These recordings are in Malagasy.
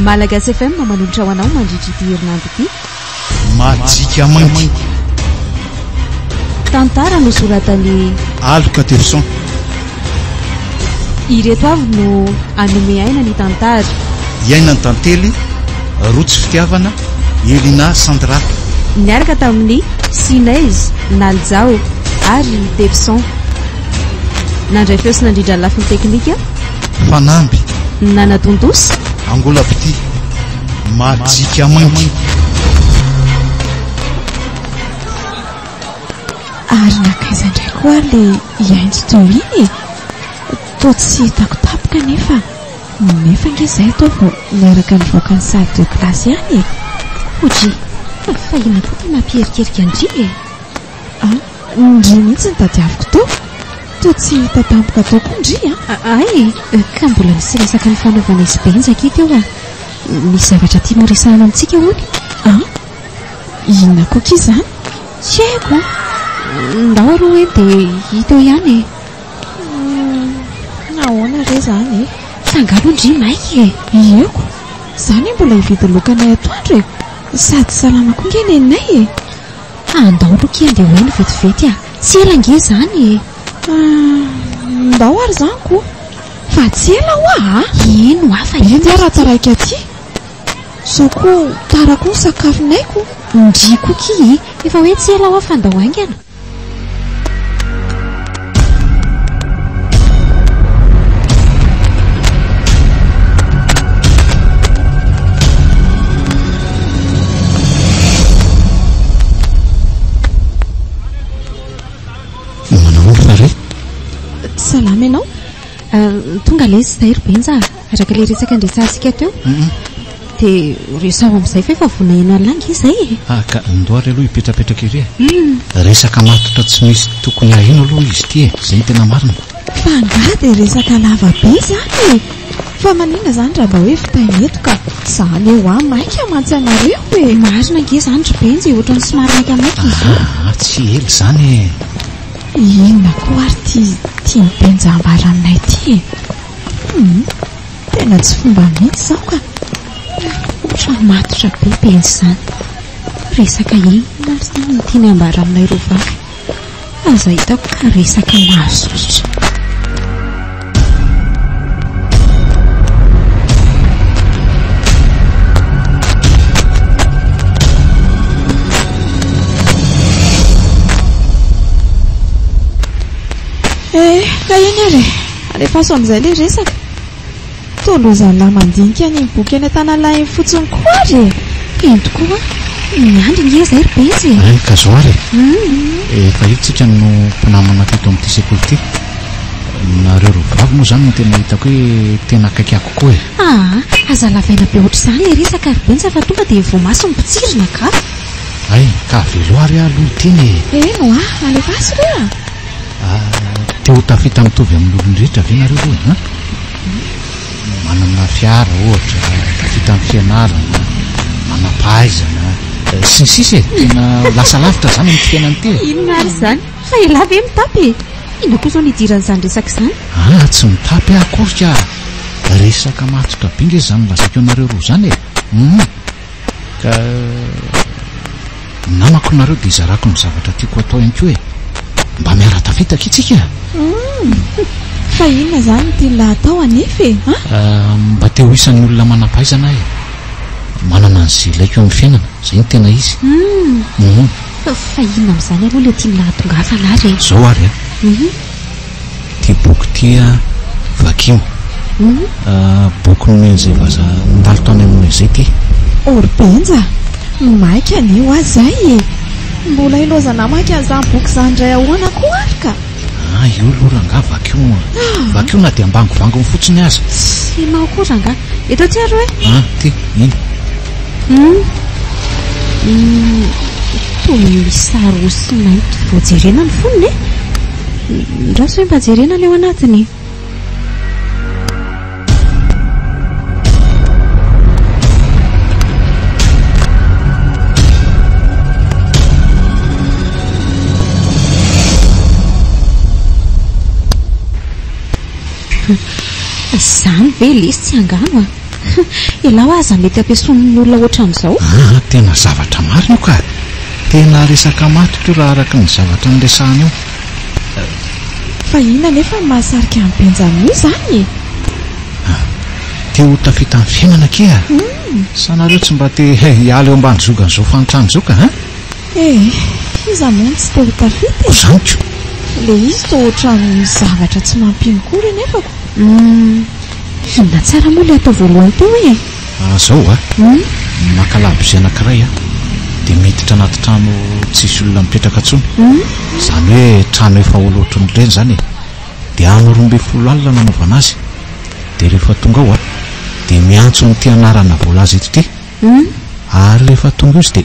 Malagasy FM manolotra ho anao mandritry herinandro ity. Majika mainty. Tantara nosoratany Aloka Terson. Ireto avy no anome aina ny tantara. Iaina ny tantely, rotsy fitiavana, Elina Sandra. Niaraka tamin'ny Sinez, Naljao ary Terson. Nandray feo sy nandrindra ny lafiny teknika Fanamby Nanatontosi Angola Piti. Majika mainty. Ary nakaizandray koa le iaintsy toy iny toa tsy hitako tapoka nefa nge izay atao vao miaraka nivoaka ny sady de klasy ihany Oji, fahina koa ny mampiherikerika Ndry Ndry mihitsy ny tadiaviko toa tsy hita tampoka tao koa Ndry Ay, ka mbola misy resaka ny fanaovana izy benzaka teo misy zavatra tianao resahana amintsika hony inona koa izany? Tsy haiko ndao ro hoe dia hita eo ihany nahoana re zany fangalo Ndry maiky ieko zany mbola hividy lokanay atoandro sady salama koa nge neninay andao loky andeha hoe ny vetivety tsy ela nge zany ndao ary zany koa fa tsy ela hoa ino afa eny raha taraika aty so koa tara koa ny sakafonayko Ndry koki efa hoe tsy ela hoa fa andao aingana salama ianao tonga lezy zay robenja araka le resaka andresantsika teo dia resaho amin'izay fa efa vonaina langa izay ka ndoary aloha hipetrapetraka iry resaka matotra tsy misy tokony ahino aloha izy ty zay tena marina fa nga dia resaka lava be zany fa manina zany raha mba hoe fitahineto ka zany eo maika amantsy anareo marina nge zany robenja ohatran'ny somary maikamaika izy tsy ely zany inona koa ary tia mibenja ambara aminay ty tena tsy fomba mihitsy zao ka ohatran'ny matotra be benjy zany resaka inona zany tiany ambara aminay rovaka aza hitako ka resaka mahazotra ka iny ary alefa so amin'izay le resaka tolozany lahy mandinika ny boky any an-tanalahy fotsiny koa ary eny tokoa miandry nge zay robenjy ka zao ary efa itsika no mpinamana teto amin'ity sekoly ity nareo rovavy moa zany no tena hitako hoe tena akaiky ako koa aza lavaina be ohatr' izany le resaka robenjy fa tonga dia voamaso ny mpitsirina ka ay ka velo ary aloha teny eno alefa asy re teo tafita mitovy amin'olon-drehetra ve nareo aloha manana fiara ohatra tafita amin'ny fianarana manam-pahaizana sy ny sisy tena lasa lavitra zany amin'ny fiainany ty inona ary zany fa ela ve mitapy ino koa zao nidiran'izany resaka izany tsy mitapy akorika resaka matotra be nge zany lazako anareo roa zany ka namako nareo dia izarako ny zavatra tiako atao ihany koa mba miara tafitaka itsika fa inona zany tiala atao anefa mba teo isan'ny olona manam-pahaizana manana an'zy ilaiko eo amin'ny fiainana zay ny tena izy fa inona amin'izany aloha le tiany lahatonga hafa lary zao ary ty boky tia vakimo boky nomen'izay vaza ndalo taona aminay zay ty orbenja maika aneo azy zay mbola ilozana maika an'izany boky zany ray ahoana koa ary ka io aloha ranga vakio na dia ambangovangony fotsiny aza sy mao koa ranga eto tsy ary hoe ty ino toy misary sy mainty voajerena ny fonony raso hoe mba jerena ny ao anatiny zany ve lesy tsy angano ilao aza mety ampiasoan'ny olona ohatran'izao. Tena zavatra marina io ka. Tena resaka maty to raha araka ny zavatra niresahana io. Fa ina nefa mahasarika amin'ny benjana io zany. Te ho tafita amin'ny fiainana kea. Sanareo tsy mba te hiala eo ambany zogan'izao fanotrano izao ka? Iza moa tsy te ho tafita e. Zaniko. Le izy to ohatran'ny zavatra tsy mampinokory nefa ko. Inona tsara moa le atao voalohany teo e? Zao makalabo izay anankiray dia miditra anaty trano tsisy olona mipetraka intsony. Izany hoe trano efa olotrony ireny izany dia any 12 alina nanaovana azy. Dia rehefa tonga ao dia miantso ny tianarana voalaza eto ity. Ary rehefa tonga izy dia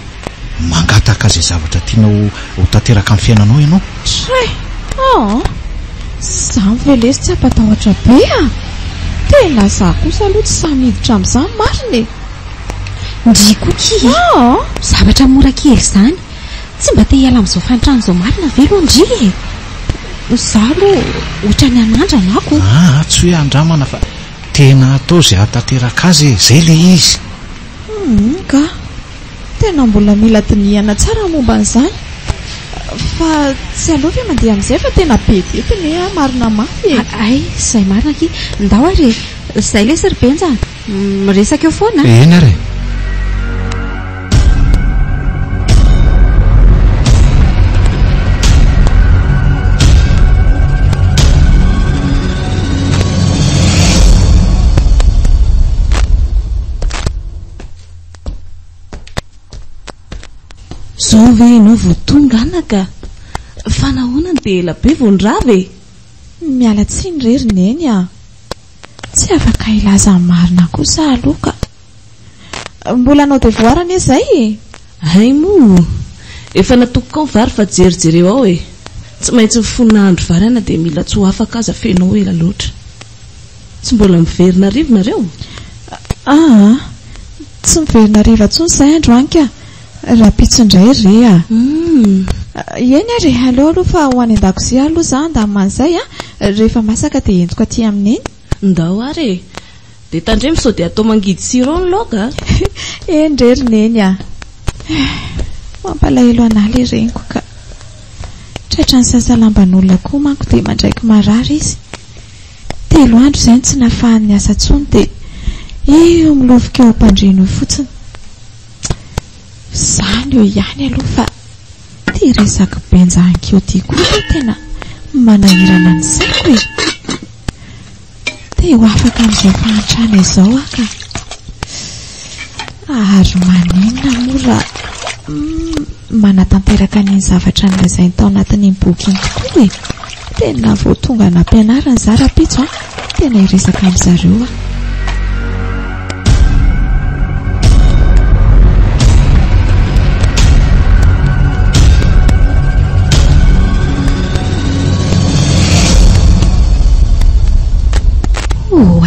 mangataka izay zavatra tianao ho tanteraka amin'ny fiainanao ianao. Izany ve lesy tsy ampatahotra be tena za kosa aloha tsy samiditra amin'izany marina e. Ndriko ki zavatra mora kely izany, tsy mba te hiala amin'izao fanotrano izao marina ve aloha ndry e. Za aloha ohatra ny anandra nako. Tsy hoe andramana fa tena atao izay hatanteraka azy izay le izy. Ka tena mbola mila dinihana tsara momba an'izany. Fa tsy aloha ve mandeha amin'izay fa tena be tena marina mafy e. Ay, izay marina ki. Ndao ary izay le Serbenja miresaka eo foana. Eny ary. Zao ve ianao vao tonga anaka? Fa nahoana dia ela be vao nirava e? Miala tsiny reriny eny tsy afaka ilaza marina kosa aloha ka. Mbola anao devoarana izay e? Hay moa efa natokoko ny vary fa jerijereo ao e. Tsy maintsy mifonina andro variana dia mila tsy ho afaka aza fenao ela loatra. Tsy mbola miverina rivo nareo? Tsy miverina riva intsony izay andro anka. Raha pitsindray re eny ary aleo aloha fa ho any an-dakozia aloha za andamana izay rehefa masaka dia entiko aty amin'eny. Ndao ary dia tandremo sao dia atao mangidy siro ny laoka. Eny reriny eny mampalahelo anahy le reniko ka. Tratra ny sasalamban'olona koa manko dia mandraiky marary izy. 3 andro izay tsy nafahan'ny asa intsony dia eo milovika eo am-pandrino fotsiny. Izany eo ihany aloha fa tia resaka benjahankeo tia koa tena manahirana ny saiko e. Dia ho afaka amin'izao fahantrana izao ka. Ary maninona moa raha manatanteraka ny zavatra nilazainy tao anatin'ny boky iny tokoa e. Tena vao tonga nampianarana za rapitso tena hiresaka amin'izareo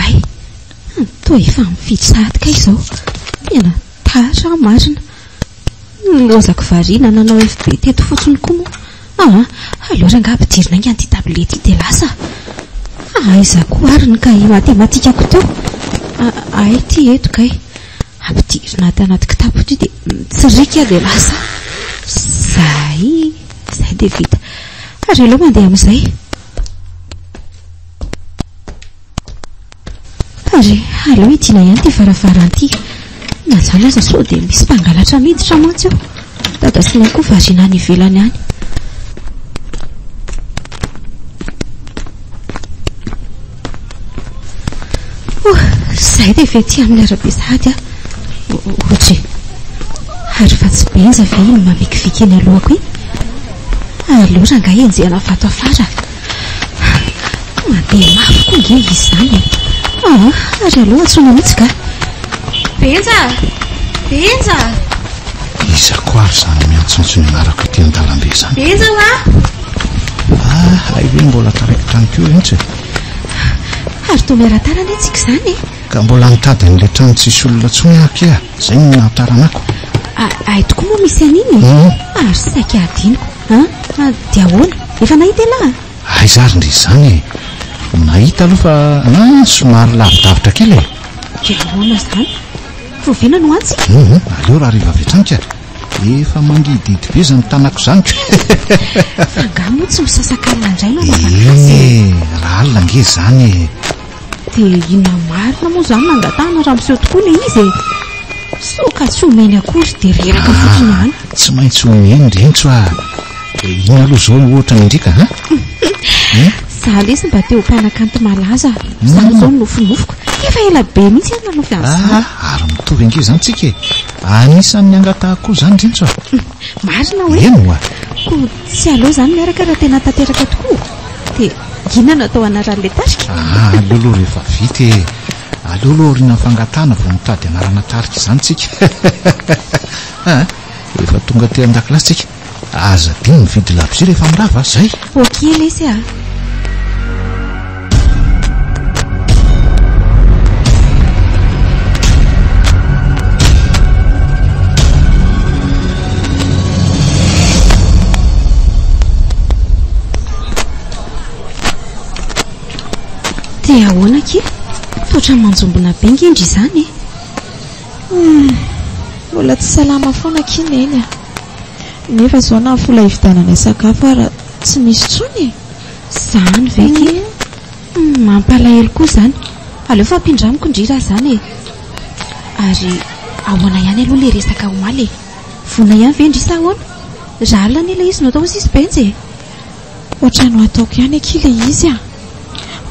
Ay, toa efa mifidy izao. Tena tara marina. Lozako variana nanao FB teto fotsiny koa moa. Aleo ranga ampidirina inga an'ity tablety dia lasa. Iza koa ariny ka matematikako teo. Ay ty eto kay. Ampidirina anaty kitapo ity dia tsirika dia lasa. Zay dia vita. Ary aleo mandeha amin'izay. Ary aleo itina ihany ty varavaranty. Na zany aza sao dia misy mpangalatra miditra mantsy eo. Dadasina koa variana any ivelany any. Zay dia vety amin'ny arabe sady ohatra ary fa tsy benja ve iny mamikiviky eny alohako iny. Aleo ranga enjehana vato afara. Mandeha mafy koa nge izy izany. Ary aloha antsona mihitsy ka. Benja! Iza koa ary izany miantsontsony anarako ity an-dalambe izany. Benja Hay hoe mbola taraikitra ny keo intsy. Ary toa miaratarana etsika izany ka mbola nitady an'ilay trano tsisy olona tsony aky izay no nahataranako. Ay tokoa moa misy an'iny ary saika adiniko. Dia ahoana efa nahita elahy? Ay zary ndry izany nahita aloha fa somary lavidavitra kely keona zany rovena no antsy aleo raha riva avetranika efa mangididy be zany tanako zany fangamo tsy misasakalina indraina eny raha alina nge zany dia inona marina moa zany nangatahana raha miseho tokoa le izy soka tsy omeny akory dia reraka fotsiny any tsy maintsy omeny rentso ina aloha zao ohatra indrika za lesy mba teo mpanakanto malaza zany zao nofinofiko efa ela be mihitsy any nanofy an'izany ary mitovy ange zany tsika anisan'ny angataha koa zany rentso marina hoe eno ko tsy aleo zany miaraka raha tena tanteraka tokoa dia ina natao anaran'le tarika aleoloha rehefa vity aleoloha orina fangatana vao mitady anarana tarika izany tsika efa tonga te an-dakilasy tsika aza diny mividy labozia rehefa mirava zay okely isy dia ahoana ke toatra manjombona be ngendry izany mbola tsy salama foana kina eny nefa zao na fola hividanana sakafo ary tsy misy tsony zany veky mampalahelo koa zany aleo fa ampindramiko indrira zany ary ahoana ihany aloha le resaka omaly vona ihany ve ndrisa ahoana raha alina ilay izy no atao sisy benjy ohatrano ataoko ihany akile izy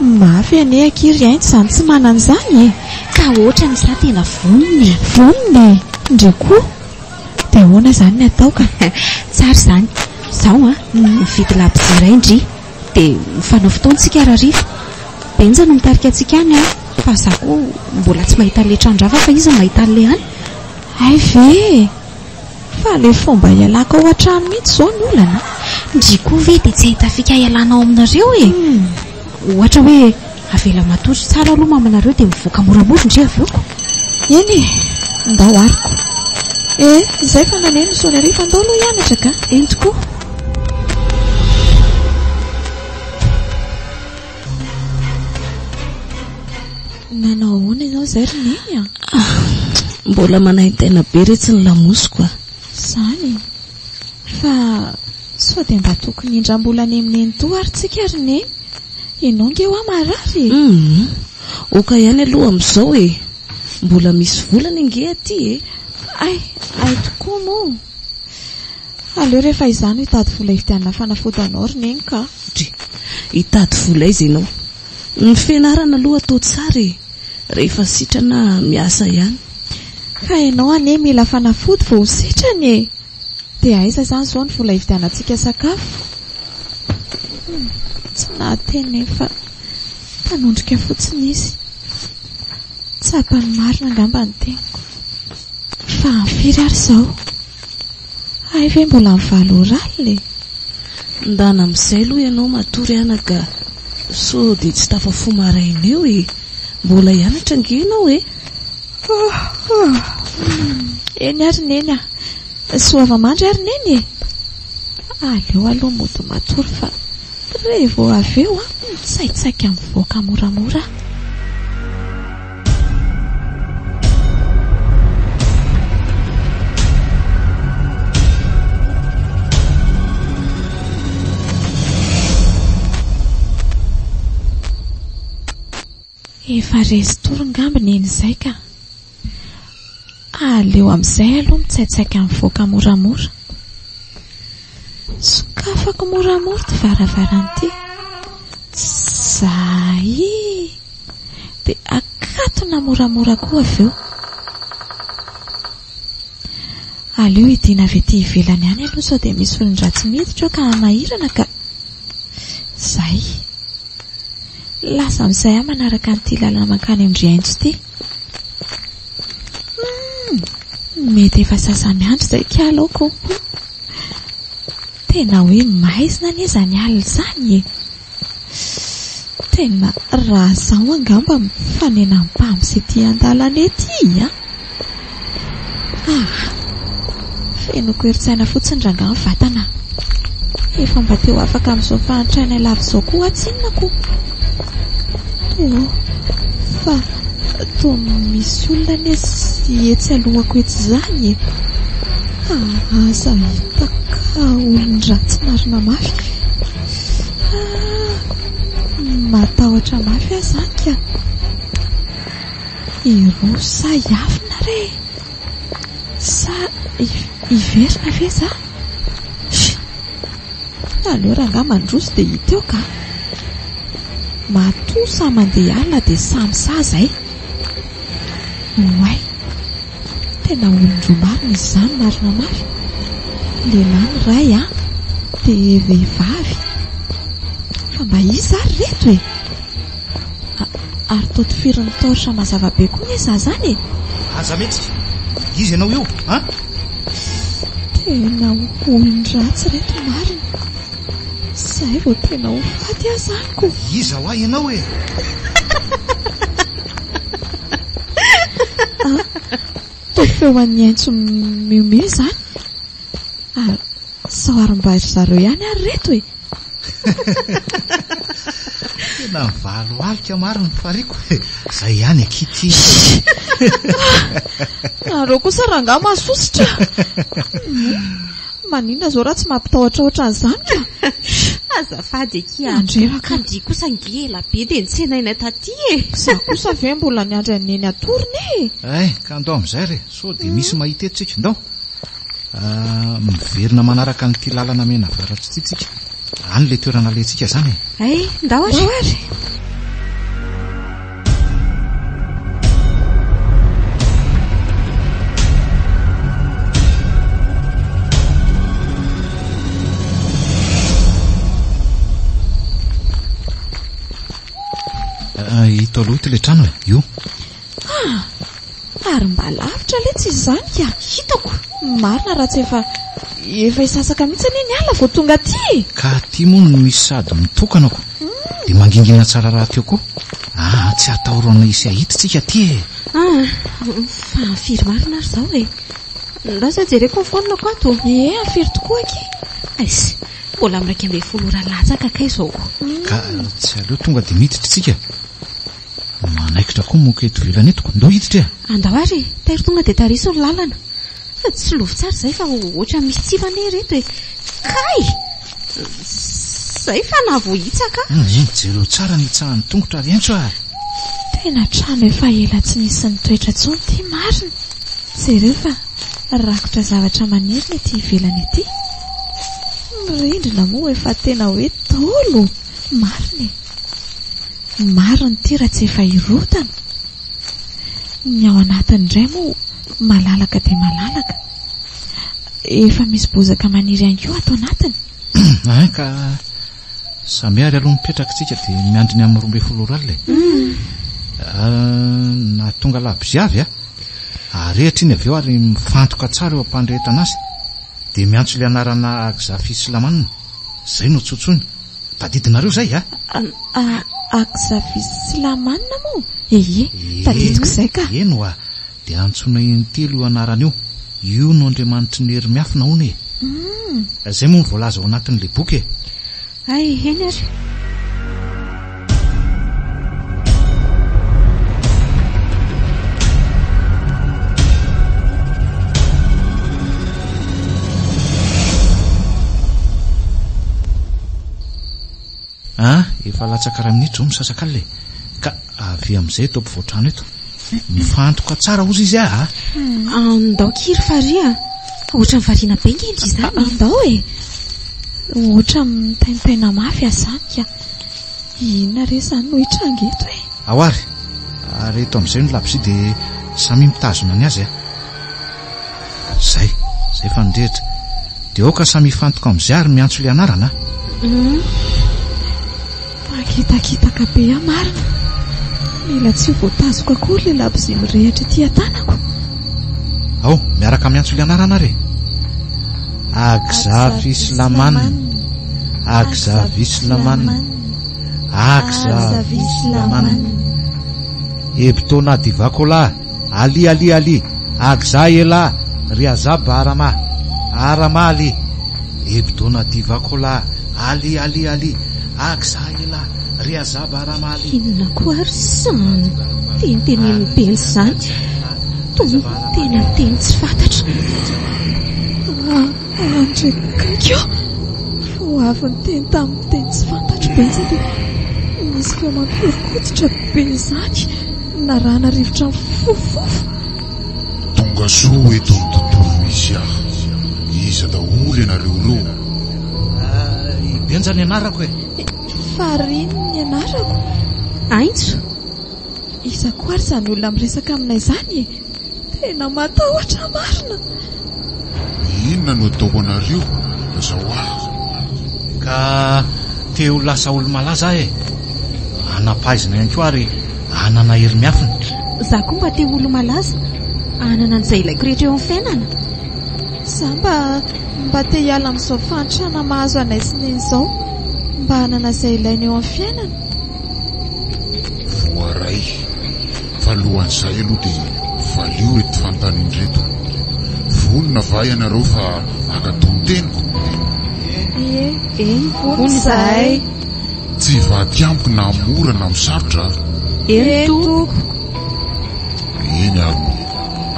mafy ane akiry ainy zany tsy manan'izany ka ohatra ny za tena voniny indray koa dia ahoana zany ny ataoka tsara zany zao mividy labozia iray indry dia mifanao fotoantsika rahariva benja no mitarika antsika any fa za koa mbola tsy mahita le trandrava fa izy mahita an'le any ay ve fa le fomba ialaka ao an-trano mihitsy zao ny olana ndry koa ve dia tsy ahitafika ialanao aminareo ohatra hoe avela matory tsara aloha mamanareo dia mivoaka moramora indri avioko eny ndao ariko zay fa naneno sony arifa andao aloha hianatra ka eny tokoa nanao ahoana ianao zay roneny mbola manaintaina be retsy ny lamosiko zany fa sao dia mba tokony indram-bola any amin'eny to ary tsika roneny ianao nge hoa marary oka ihany aloha amin'izao mbola misy volana inge aty ay tokoa moa aleo rehefa izany hitady vola hividianana fanafodanao roneny ka hitady vola izy ianao ny fianarana aloha atao tsara rehefa sitrana miasa ihany ka ianao ane mila fanafody vao sitrany dia aiza zany zao ny vola hividianantsika sakafo tsy nahateny fa tanondrika fotsiny izy tsapany marina angamba ny teniko fa amfiry ary zao ay ve mbola mivalo oraly ndana amin'izay aloha ianao matory anaka so dia tsy tafafo maraina eo mbola hianatra ngenao eny ary neny soava-mandry ary neny aleo aloha mody matory fa revo avy eo mitsaitsaika mivoaka moramora efa resy torongambiny eny izay ka aleo amin'izay aloha mitsaitsaika mivoaka moramora sokafako moramora ty varavaran'ity zay dia akatona moramora koa avy eo aleo hidiana avy ety ivelany ihany aloha sao dia misy olon-dratsy miditra eo ka mahirana ka zay lasa amin'izay aho manaraka n'ity lalana mankany amindry aintso ity mety efa sasany andro izay kialaoko tena hoe maizina anezany alina izany tena raha zaho angamba mifanenam-pamo sy ety an-dalana ety fenoko eritsaina fotsiny rangano vatana efa mba teo afaka amin'izao fahantraina lava izao koa atsinona koa fa toa misy olona ne sy etsy alohako etsy izany aza hitaka olon-dratsy marina mafy matahotra mafy aho zany ka iro sa iavina re sa iverina ve za aleo raha nga mandroso dia hita eo ka matosa mandeha alina dia samy saza oay tena olon-dromarina izy izany marina mafy lehilahy ny ray dia vehivavy fa mba izy ary reto ary toa tofirin'ny taoritra mazava be koa ny za zany aza metsika izy ianao io tena olon-dratsy reto marina zay vao tena ho faty aho zany ko iza ho ahy ianao toa feo an'ny aintso miomio zany saoarim-bary zareo ihany ary reto tena mivalo alika marina fariko zay ihany akity nareo kosa raha nga mahasositra maninona zao raha tsy mampitahotra ohatran'izany ka azafady andreraka di kosa ngela be dia nitsenaina taty za kosa ve mbola niandry aneny atoriny ay ka andao amin'izay re so dia misy mahita etsika ndao miverina manaraka nyity lalana mena varatry ity tsika any le toerana lentsika zany ay ndao ary hito aloha ity le trano io ary mba lavitra le tsy izany ka hitako marina raha tsy efa hisasaka mihitsy anie ny ala vao tonga aty ka ty moa no misy sady mitokanako dia mangingina tsara raha teo koa tsy atahorana isy ahititsika ty fa firy marina ary zao ndasa jereko nyfononako ato afiry tokoa aky asy mbola miraiky ambe folo ora latsaka kay zao ka tsy aleo tonga dia miditra tsika manaikitra koa moka eto velana etoko ndo hiditra andao ary tairy tonga dia tariso ny lalana fa tsy lovo tsara zay fa ohatra misy tsivana reto kay zay fa nahavohitsaka jereo tsara nitsahany tongotra ary antso tena trano efa ela tsy nisy ny toetra tsony ty marina jereo fa rakotra zavatra maniry ety ivelany ety mirindrina moa efa tena hoe tolo marina marina ty raha tsy efa irotana ny ao anatin'indray moa malalaka dia malalaka efa misy bozaka maniry ihany koa ato anatiny ka samiary aloha mipetraka tsika dia miandriny amin'ny 12 alina na tonga labiziavy arehitra iny avy eo ary mifantoka tsara eo ampandrehetana azy dia miantso le anarana agzafy silamanina zay no tsotsony tadidinareo zay agzafy silamanina moa tadidiko izay ka eno dia antsona intelo anarana io no andriamanitry ny hery miafina hony zay moa ny voalaza ao anatin'le boky ay eny ary efa latsaka minitra misasakale ka avy amin'izay eto ampivoatrano eto mifantoka tsara ozy izy andao kiry faria ohatra mivariana be ngendry izany andao ohatra mitaintaina mafy azany ka inona re zany no hitrangeto aoary ary eto amin'izay no labisy dia samy mitazona ny azy zay fanindrehitra dia aoka samy hifantoka amin'izay ary miantso le anarana makitakitaka be marina mila tsy voatazoko akory le labizay mirehitra ty atanako ao miaraka miantso le anarana re agzavy silamanina agzavy silamanina agzavy silamanina ebitona divakola ali agza ela riazaba arama ali ebitona divakola ali agza ela ry azaba raha mahaly inona koa ary sany tenteneny beny izany tony tena teny tsy fantatra andrekakio fo avy ny teny tamin'ny teny tsy fantatra benza dia misy feo mampihorokoditra be izany na rana rivotra ny fofofo tonga soa eto amin'ny tontolo misy aho iza daholo ianareo roa benja ny anarako e fariny ny anarako aintso iza koa ary izany olona miresaka aminay izany e tena matahotra marina inona no ataoko anareo zao aho ka teo lasa olo malaza e anapaizina ihany koa ary anana hery miafina za koa mba te olo malaza anana an'izay ilaiko rehetra eo amin'ny fiainana za mba te hiala amin'izao fantrana mahazo anay sy neny izao mba hanana izay ilaina eo amin'ny fiainana voaray fa lohan'izay aloha dia valio reto fantanindreto vonona va ianareo fa akatonteniko vony izay tsy vady amiko na mora na misarotra toko eny ary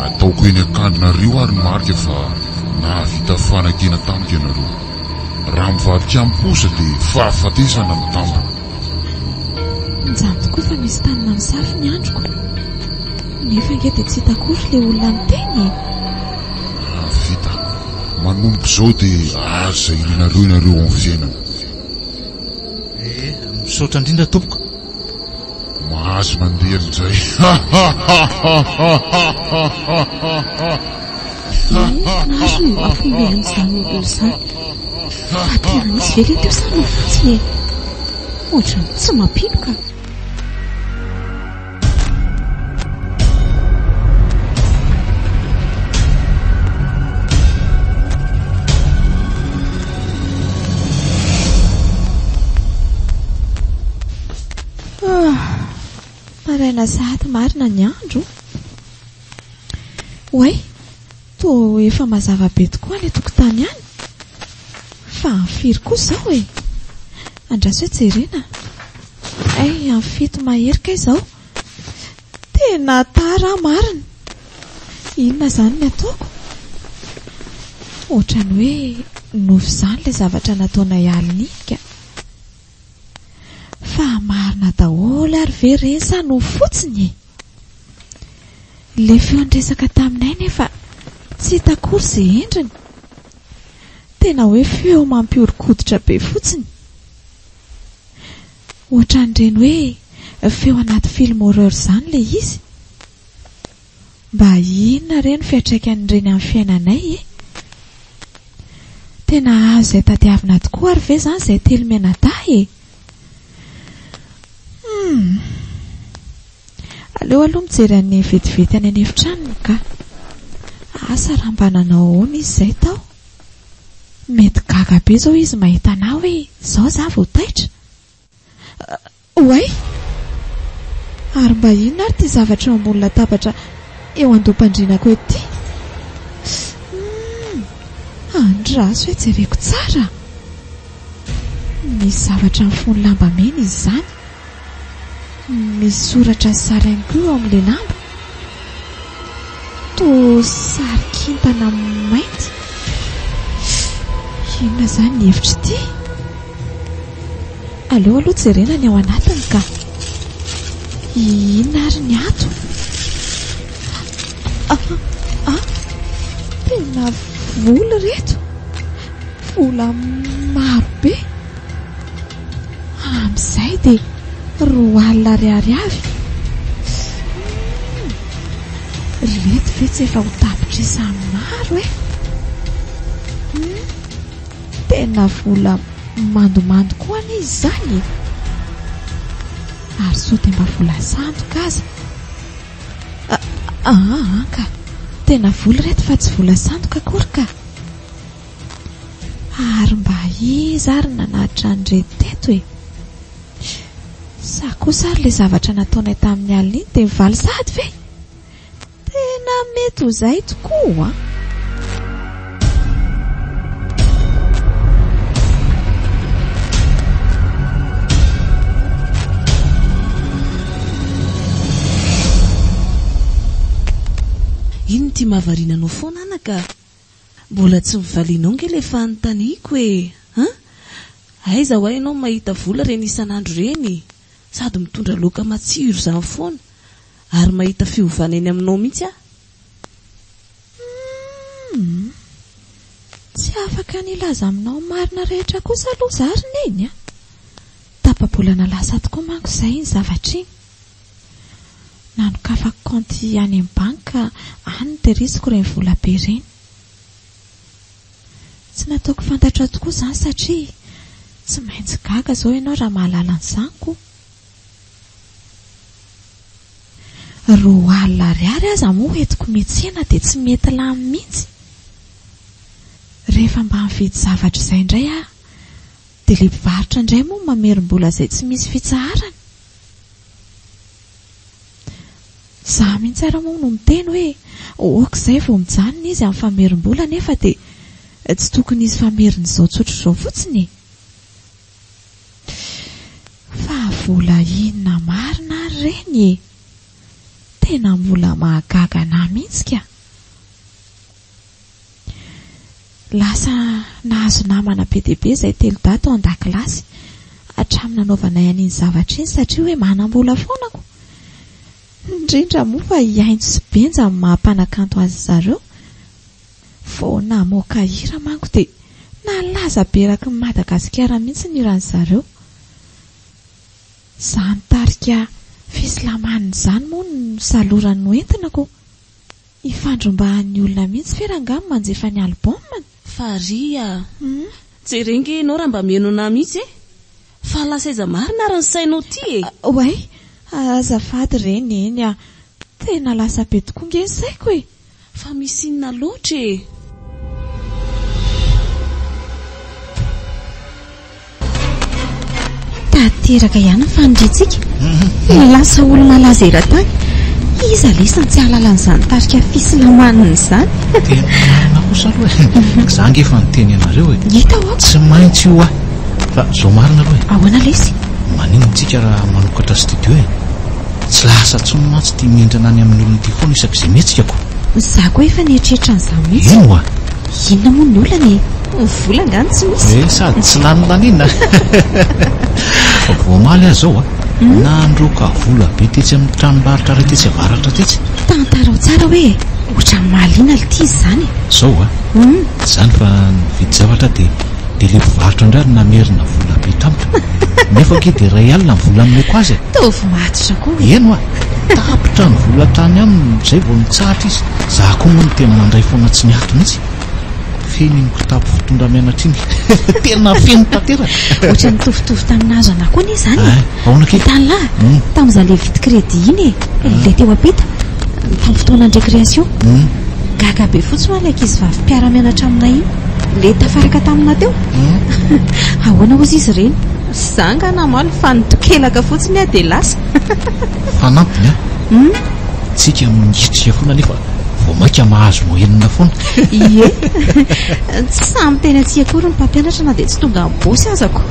ataoko eny akandinareo ary ny marika fa nahavita fanakena tamiko ianareo raha mivadika amin'ny kosa dia fahafatesana ny tamiko njany tokoa fa misy tanina misafy ny androko nefa nge dia tsy hitakory ilay olona miteny vita manomboka izao dia aza ilinareo ianareo amin'ny fiainana misaotra indrindra tompoko mahazo mandeha amin'izay nazo no ampombehan'izany olo izany fa tena misy ve le teo izany fotsiny e ohatra tsy mampino ka maraina sady marina ny andro oay to efa mazava be tokoa ilay tokotany any fa amfiry koa izao e andraso hoe jerena ay amin'ny fito maherika izao tena tara marina inona izany ny ataoko ohatrany hoe nofo izany ilay zavatra nataonay alinika fa marina daholo ary ve reny sa no fotsiny le feo andresaka taminay nefa tsy hitakory izay endriny tena hoe feo mampiorokoditra be fotsiny ohatran'ireny hoe feo anaty film horreur izany le izy mba inona reny fiatraikan'ireny amin'ny fiainanay e tena azo izay tadiavina tokoa ary ve izany izay telo menada e aleo aloha mijery any vetivety any anefitranony ka asa raha mba nanao ahoana izy izay tao mety gaga be zao izy mahita anao hoe izao za vao taitra oay ary mba inona ary ty zavatra eo ambony latabatra eo andoam-pandrinako ety andraso hoe jereko tsara misy zavatra mifony lamba mena izy izany misy soratra saranko eo amin'ilay lamba to sary kintana mainty inona izany ny hevitra ity aleo aloha jerena ny ao anatiny ka inona ary ny ato tena vola reto vola marobe amin'izay dia roa alina ariary avy reto ve tsy efa ho tapitrisa maro e tena vola mandomando koa any izy izany ary so dia mba vola sandoka aza ka tena vola reto fa tsy vola sandoka akory ka ary mba iza ary nanahitra anyreto teto e sa kosa ary ilay zavatra nataonay tamin'ny alina iny dia mivaly sady ve tena mety ho izay tokoa tia mahavarinanao foana ana ka mbola tsy mivalianao nge le fanontaniako e aiza ho ainao mahita vola reny isan'andro reny sady mitondra loka matsiro izany foana ary mahita fiovana eny aminao mihitsy tsy afaka nilaza aminao marina rehetra kosa aloha zarina eny tapabolana lasa tokoa manko izay ny zavatra iny nanokafako kaonty any amin'ny banka any dia risiko ireny vola be ireny tsy nataoko fantatra tokoa izany satria tsy maintsy gaga izao ianao raha mahalala an'izany koa 2 ariary aza moa entiko metsena dia tsy mety lamy mihitsy rehefa mba mividy zavatra izay indray dia le mpivarotra indray moa mamerim-bola izay tsy misy fitsaharany za mihitsy ara moa no miteny hoe oka izay vao mijanona izy amin'ny famerim-bola nefa dia tsy tokony izy fameriny izao tsotra izao fotsiny fa vola inona marina reny tena mbola mahagaga na mihitsy ka lasa nahazo namana be dia be izay 3 daty ao an-dakilasy hatramin'ny nanaovanay an'iny zavatra iny satria hoe manam-bola foanako indrindra moa fa hiainto sy benja amin'ny mahampanakanto azy zareo vao namoaka hira manko dia nalaza beraky ny Madagasikara mihitsy ny iran'ny zareo izany tarika fislamaniny izany moa no salorany noentinako ifandrombahan'ny olona mihitsy ferangamy manjefa ny albomany faria jerenge ianao raha mba mihaino ana mihitsy fa lasa iza marina ary ny sainao ty oay azafady reny eny tena lasa be tokoa nge saiko fa misy inona loatra tateraka ihany ny fanindritsika lasa olona laza era-tany iza lesany tsy halalan'izany tarika fislamaniny izany tena kosa aloha za ngefa niteny anareo hita ao tsy maintsy io fa zao marina aloha ahoana lesy maninontsika raha manokatra studio tsy lasa tsony mantsy tia miendrana any amin'ny olona ty foana isak'izay mihetsika za koa efa nieritreritra n'izany mihitsy ino inona moa ny olany vola ngany tsy misy sady tsy lanolanina voamaly azy zao nandroka vola be tetsy amin'ny tranombaritra ray tetsy avaratra tetsy tantarao tsara hoe ohatra mahaliana ly ty izy izany zao zany fa nividy zavatra dia le mpivarotra indray ary namerina vola be tampoka nefa ke dia ray alina ny vola amineko azy tovy matitra koa eno tapitra ny vola tany aminy izay vao nitsahatra izy za koa moa no tena mandray foana tsy niato mihitsy feny nikotapy fitondra mianatra iny tena feno tanteraka ohatra nitovitovy taminazo ana koa ny izany aona ke tanlahy tamin'izany le vity crédit iny le teo apita tamin'ny fotoana ny récréation gaga be fotsiny oalaka izy vavy mpiara-mianatra aminay iny le tafaraka tamina teo ahoana ozy izy ireny zanga namaly fa nitokelaka fotsiny dia lasa fanampiny tsika miitrika foana nefa vao maika mahazo moenina foana ie tsy samy tena tsy akory ny mpampianatra na dia tsy tonga mibosy azako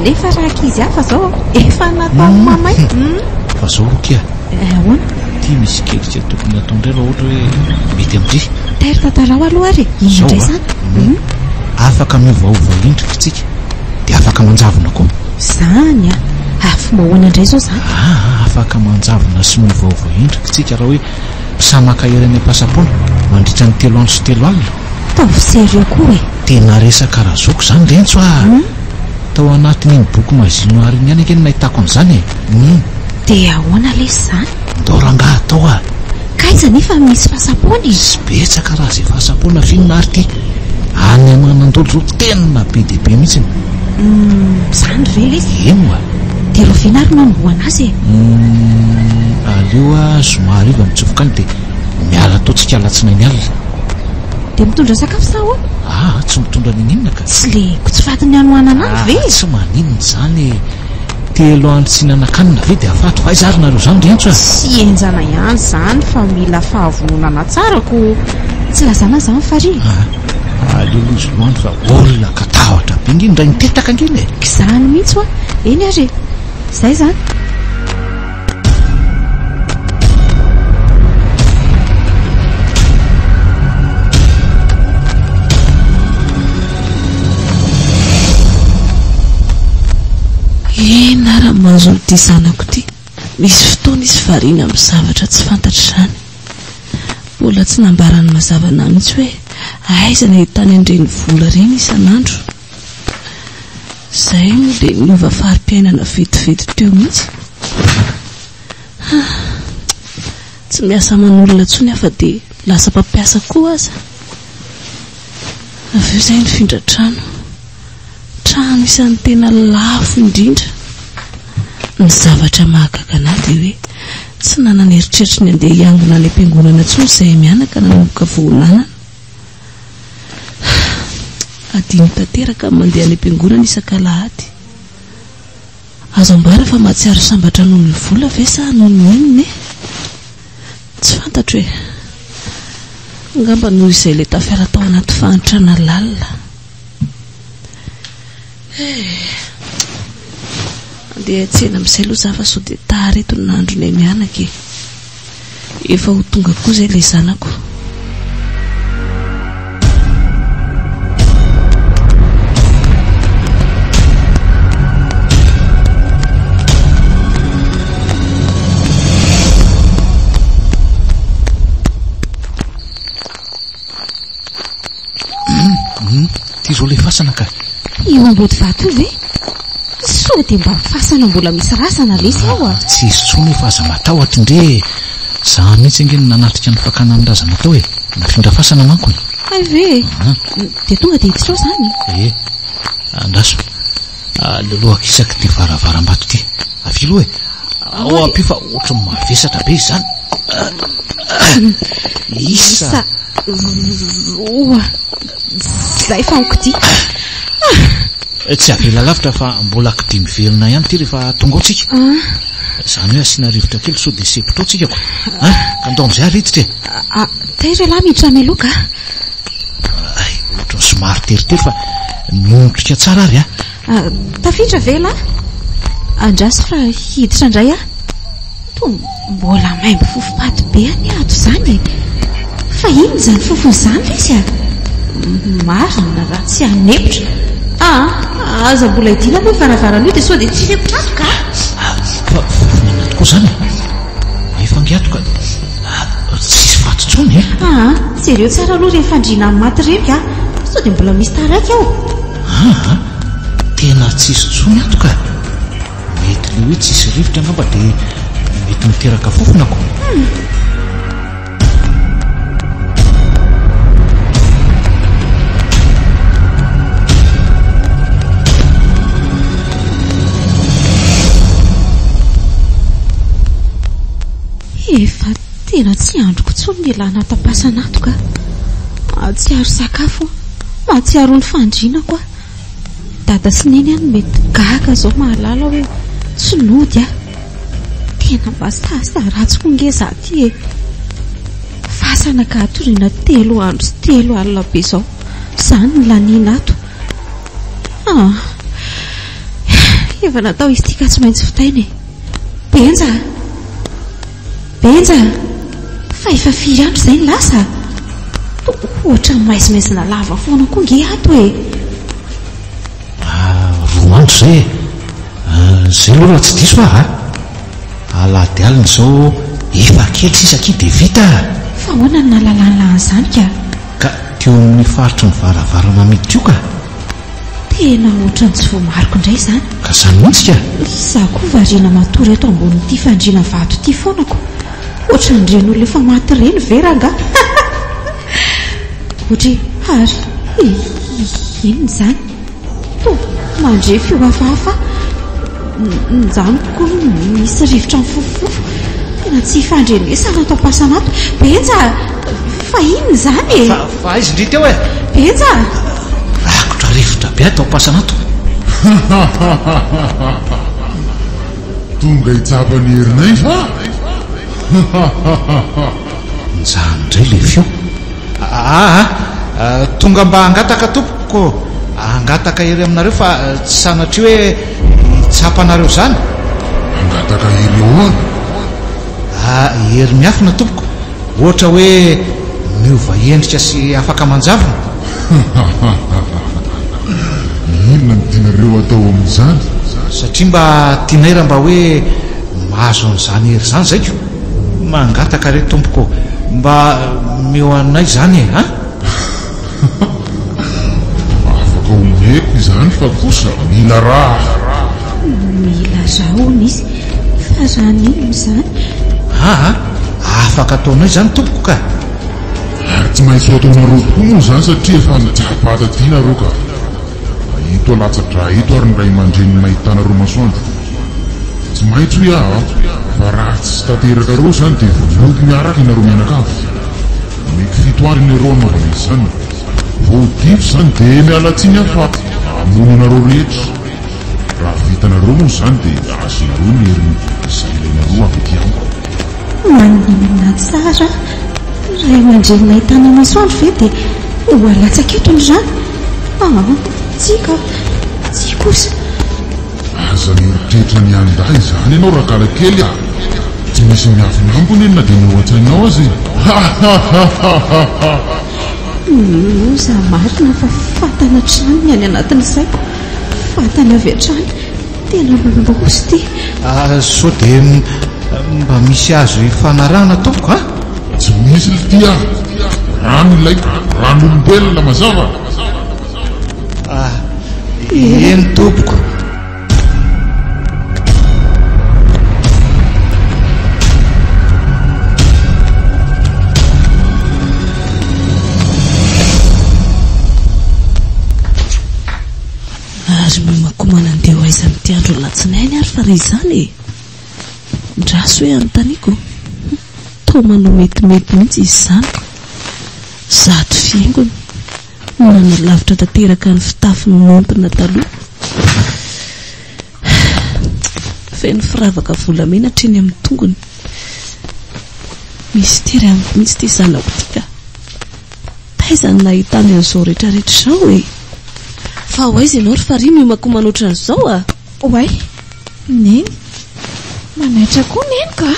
nefa raha kizy hafa zao efa natao mamay fa zao rokia ahoana tia misy kelitra tokony atao indray raha ohatra hoe mety amindry tairo tantarao aloha ary indray izany afaka miovaova indrika tsika dia afaka manjavona koa izany fomba hoana indray zao zany afaka manjavona sy miovaova indrika tsika raha hoe mpisamaka erany am-pasapona mandritra ny 3 andro sy 3 alina taovy serio koa tena resaka raha zoko izany lentso tao anatin'iny boky mazino ariny ihany akeny nahitako an'izany dia ahoana lesy izany ndoranga atao kaiza nefa misy fasapona sy betsaka raha zay fasapona finona ary ty any amanandolo zao tena be dia be mihitsy izany re lesy eno dia ro vinary mamboana azy aleo zomahariva mitsofoka any dia miala ataontsika alatsina ny alina dia mitondra sakafo sa ahoana tsy mitondra ninina ka tsy le kotsifatiny anohanana any ve tsy maninona izany 3 andro tsy nanakanina ve dia afato fa izarynareo izany rentso sy enjana ihany izany fa mila fahavononana tsarako tsy lazana izany fary aleo lozy loandro fa olona katahatra be nginy ndray nitetaka nginy izany mihitsy eny ary izay zany mahazo n'ity zanako ity. Misy fotoana izy variana amin'ny zavatra tsy fantatra izany. Mbola tsy nambarany mazava na mihitsy hoe aiza ny ahitany an'ireny vola ireny isan'andro. Izay moa dia niova fari-piainana vetivety teo mihitsy. Tsy miasa aman'olona intsony afa dia lasa mpampiasa koa aza. Avy eo izay nifindra trano isan'ny tena lafo indrindra. Ny zavatra mahagaga anahy dia hoe tsy nanana eritreritry ny andeha hiangona any am-piangonana intsony izay mianaka nanomboka voananana. Adiny tanteraka mandeha any am-piangonana isan-kalahady. Azo ambara fa mahatsiaro sambatra noho ny vola ve sa noho ny inona? Tsy fantatro hoe angamba noho izay ilay tafiara tao anaty fahantrana lalina. Andeha tsena amin'izay aloha zaho fa sao dia tareto ny nandronay mianaka e. Efa ho tonga koa izay ilay zanako. Tia le fasana ka io ambody vato io ve? Sao dia mba fasana mbola misy rasana lesy ao a? Tsy izy tsony fa aza matahotra indre. Za mihitsy angeny nanatrika ny fakana amin'ny razana tao e. Nafindra fasana mankony. Ay ve? Dia tonga dia hiditra ao izany. Andraso. Loloaka isaky ty varavaram-bato ty. Avy aloha e. Ao ampio fa ohatra mavesatra be izany. Isa. Roa. Zay fa onko-ty. Tsy avela lavitra fa mbola kidimy velona ihany ty rehefa tonga ao tsika. Izany hoe asiana rivotra kely sao dia sepotao tsikako. Ka ndaon'izay ary hiditra e. Taira lahy miditra mialoka. Ohatra somary teritery fa miomotrika tsara ary tafiditra ve lahy? Andraso fa hiditra indray mbola maimbo fofopaty be any ato izany e. Fa ino izany fofony izany ve izy marina raha tsy hanepotra. Aza mbola idina moa varavarana io dia sao dia tsy nepotra ato ka. Fa fofony anaty koa izany efa ngiatoka tsisy fatontsony e. Jereo tsara aloha rehefa andrina amin'ny maty reny sao dia mbola misy taraiky ao. Tena tsisy tsony ato ka. Mety le hoe tsisy rivotra angamba dia mety miteraka fofona ko. Efa tena tsy androko tsony ny lana tapasana ato ka. Mahatsiaro sakafo, mahatsiaro ny fandriana koa. Dada sy neny any mety gaga zao mahalala hoe tsy nody tena basta ratsy ngeza aty e. Fasana ka atoriana 3 andro sy 3 alina be zao. Izany ny laniana ato. Efa natao izy tika tsy maintsy fitaina e. Benja, fa efa 4 andro izay ny lasa. Ohatra maizimaizina lava foana koa nge ato e. 2 andro zay zay aloha raha tsy diso fa alady alina izao efa kely sisaki dia vita. Fa hoana ny nalalan'izany ka teo amin'ny faritry ny varavarana mity io ka. Tena ohatra ny tsy voamariko indray izany. Ka izany mihitsy ka. Izaho koa variana matory eto ambonin'ity fandriana vato ity foanako. Ohatra ny ren'olona efa maty reny veranga. Ohatra ary inona izany? Mandrefy io hafahafa. Izany koa misy rivotra mifofofofo. Tena tsy fandrenesana atao pasanato. Benja, fa inona izany e? Fa izy ndry teo e. Benja, rakotra rivotra be atao pasanato. Tonga hitsapany herinay fa Nizany indray le feo. Tonga mba hangataka tompoko. Hangataka ery aminareo fa tsy sanatria hoe hitsapanareo izany. Hangataka ery ahoana? Ery miafina tompoko. Ohatra hoe miova endrika sy afaka manjavona. Inona ny tianareo atao amin'izany? satria mba tianay raha mba hoe mahazo an'izany hery zany zaiko mangataka re tompoko mba meo anay zany e afaka omeko izany fa kosa mila raha mila zahony izy fa zany ino zany afaka ataonay zany tompoko ka ary tsy maintsy ataonareo tokoa moa zany satria efa nijapatatianareo ka ito alatsatra ito ary nyray mandreny mahitanareo masoandro tsy maintsy hoe fa raha tsy tanteraka reo zany dia voky miaraka inareo mianakavy mety fitoary nareo anaovana izy zany voadifo zany dia mialatsiny afa amono anareo rehetra raha vitanareo moa zany dia azonareo miery izay ilainareo avy ety amiko manina tsara ray mandreny mahitana masoandro ve dia ho alatsaketony zany tsika tsy kosa aza mieritrehitra ny anday zany ianao raha kalakely tsy misy miafinambony eny na dia mihoatsainao azy za marina fa fatana trany ny any anatin'izay fatana avy atrany tena lolosy ty so dia mba misy azo ifanarahana ataoko tsy misy ltia rano ilaiko ran'olombelona mazava eny tompoko ary mimakomana andeha aiza mity andro latsinainy ary fa ry zany ndraso hoe anontaniako to manao metimety mihitsy izy zaniko zato fiaingony nana lavitra tanteraka ny fitafiny mompina taloha feno firavaka volamena treny amin'ny tongony misy tery amiko mihitsy ty zanako tika taizany nahitany an'izao rehetrarehetra izao e fa ho aiza ianao ry fary miomakomana ohatran'izao oay neny manaitra koa neny ka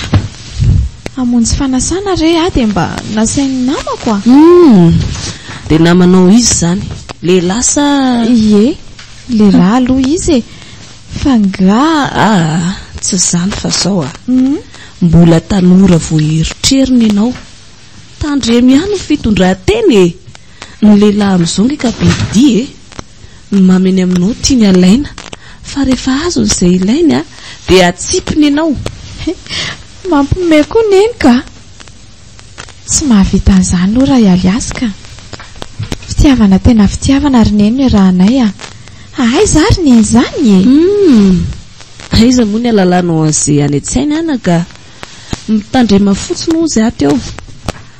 amonjy fanasana re dia mba nasainy namako dia namanao izy zany lehilahy sa ie lehilahy aloha izy e fa nga tsy zany fa zao mbola tanora voaeritreriny ianao tandremy ihany ny fitondran-teny e ny lehilahy amin'izao nge ka bedi ny mameny aminao tiany alaina fa rehefa azo n'izay ilainy dia atsipiny ianao mampime koa neny ka tsy mahavita an'izany loha raha ialiasy ka fitiavana tena fitiavana ary neny hoe raha anay aiza ary neny zany aiza moa ny alalanao an'izay any an-tsainy ana ka mitandrema fotsiny ozy aty ao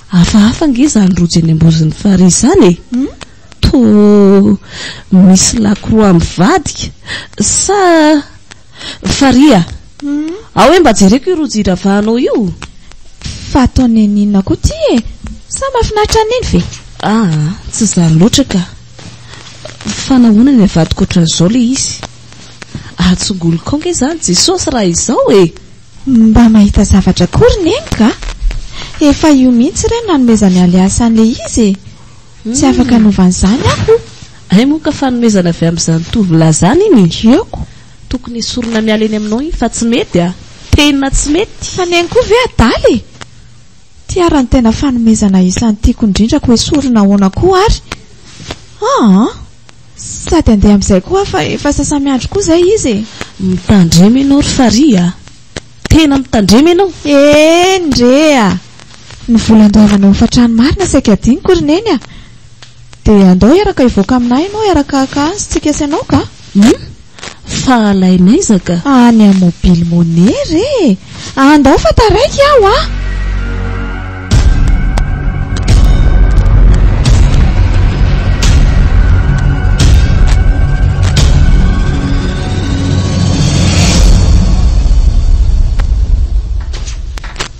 hafahafa nge zany rojo eny amboziny fary zany to misy lakoroa mivadika sa faria ao hoe mba jereko io rojo iravahanao io fa ataony ninona koa ty e sa mahafinaritra neny ve tsy zany loatra ka fanahoana ny avadika ohatran'izao le izy atsongoloko nge zany jesosy raha izao e mba mahita zavatra kory neny ka efa io mihitsy ireny nanomezany aliasan'le izy tsy afaka novan'izany aho ay moa ka fanomezana avy amin'izany tovolahy zany iny eko tokony sorona miala eny aminao iny fa tsy mety tenina tsy mety fa neny koa ve adaly tiarany tena fanomezana isany tiako indrindrako hoe sorona ahoana koa ary sady andeha amin'izay koa fa efa sasamiandro koa zay izy mitandremy ianao ry faria tena mitandremy ianao ndrea ny volan-doavana hofatrany marina saika adiniko ry neny dia andao iaraka ivoaka aminay ianao iaraka kansy tsy kesy anao ka fa alainaiza ka any a mobily monery andao fa taraiky aho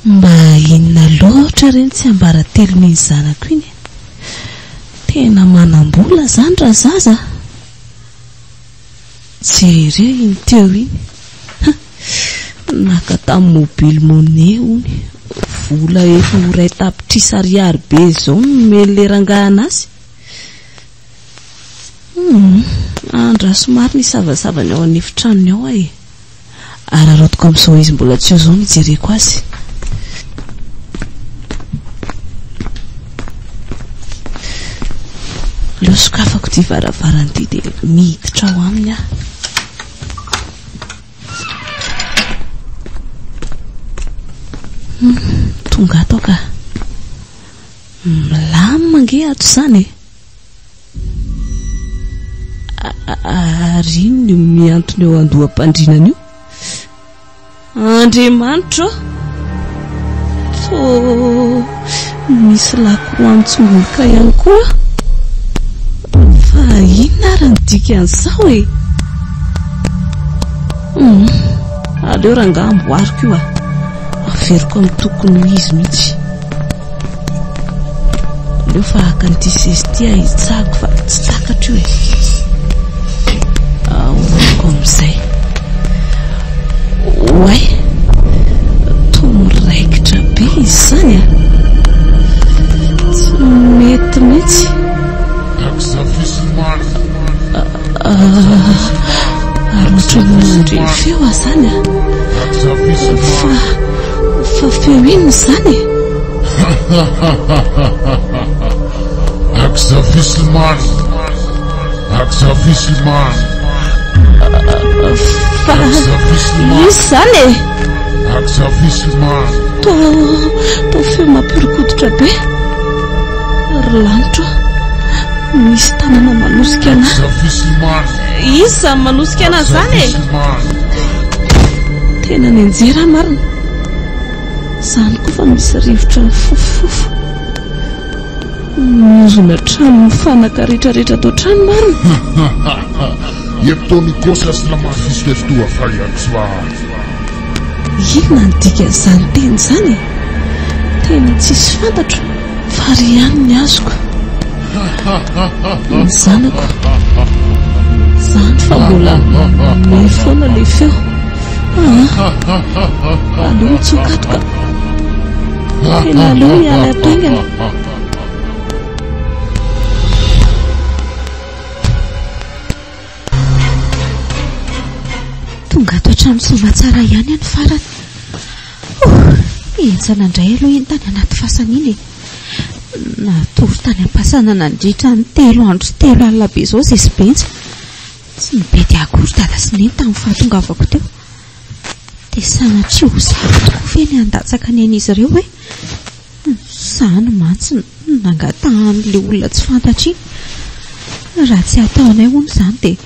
mba inona loatra reny tsy ambara telo ny zanako iny tena manam-bola zany raha zaza jere iny teo iny naka tamin'ny mobily mone ony vola efa horay tapitrisy ariary be zao nomeny le rangahana azy andra somary ny savasavany ao amin'ny efitranony ao ay ary arotiko amin'izao izy mbola tsy eo zao mijereko azy. Leo sokafako ty varavarany ty dia miditra ao aminy aho. Tonga ato ka milamina nge ato izany ary ny miantony eo andoham-pandrinana io. Andriamanitra to misy lakoro antsongoloka ihany koa fa inona ary ny dika an'izao e. Aleo raha nga amboariko io averiko amin'ny tokony ho izy mihitsy. Aleo fa haka n'ity sesty hitsako fa tsy takatra io e. Aoriko amin'izay. Oay tomiraikitra be izy zany tsy mety mihitsy. Ary ohatry mandre feo aho zany fa feo inona zany izy zany to feo mampirikoditra be ary lanitra misy tanana manosika anahy. Izy zany manosika anahy zany tena ny anjera marina zany koa fa misy rivotra fofofofo mizona trano mifanaka rehetrarehetra atao trano marina. Inona ny dika zany teny zany tena tsisy fantatro fa ry ihany ny azoko. Ny zanako zany fa mbola may foana le feo. Aleo mitsokatoka tena aleo miala ataingana. Tonga ato an-trano somatsara ihany any farany. Enjana indray aloha iny tany anaty fasana iny natory tany ampasana nandritra ny 3 andro sy 3 alina be zao zay sy bentsy tsy nibedy akory dada sy neny tamin'ny fahatongavako teo dia sanatria ho zako tokoa ve ny andatsaka ny an'izy ireo hoe zany mantsy nangatahan'le olona tsy fantatra iny raha tsy ataonay hono zany dia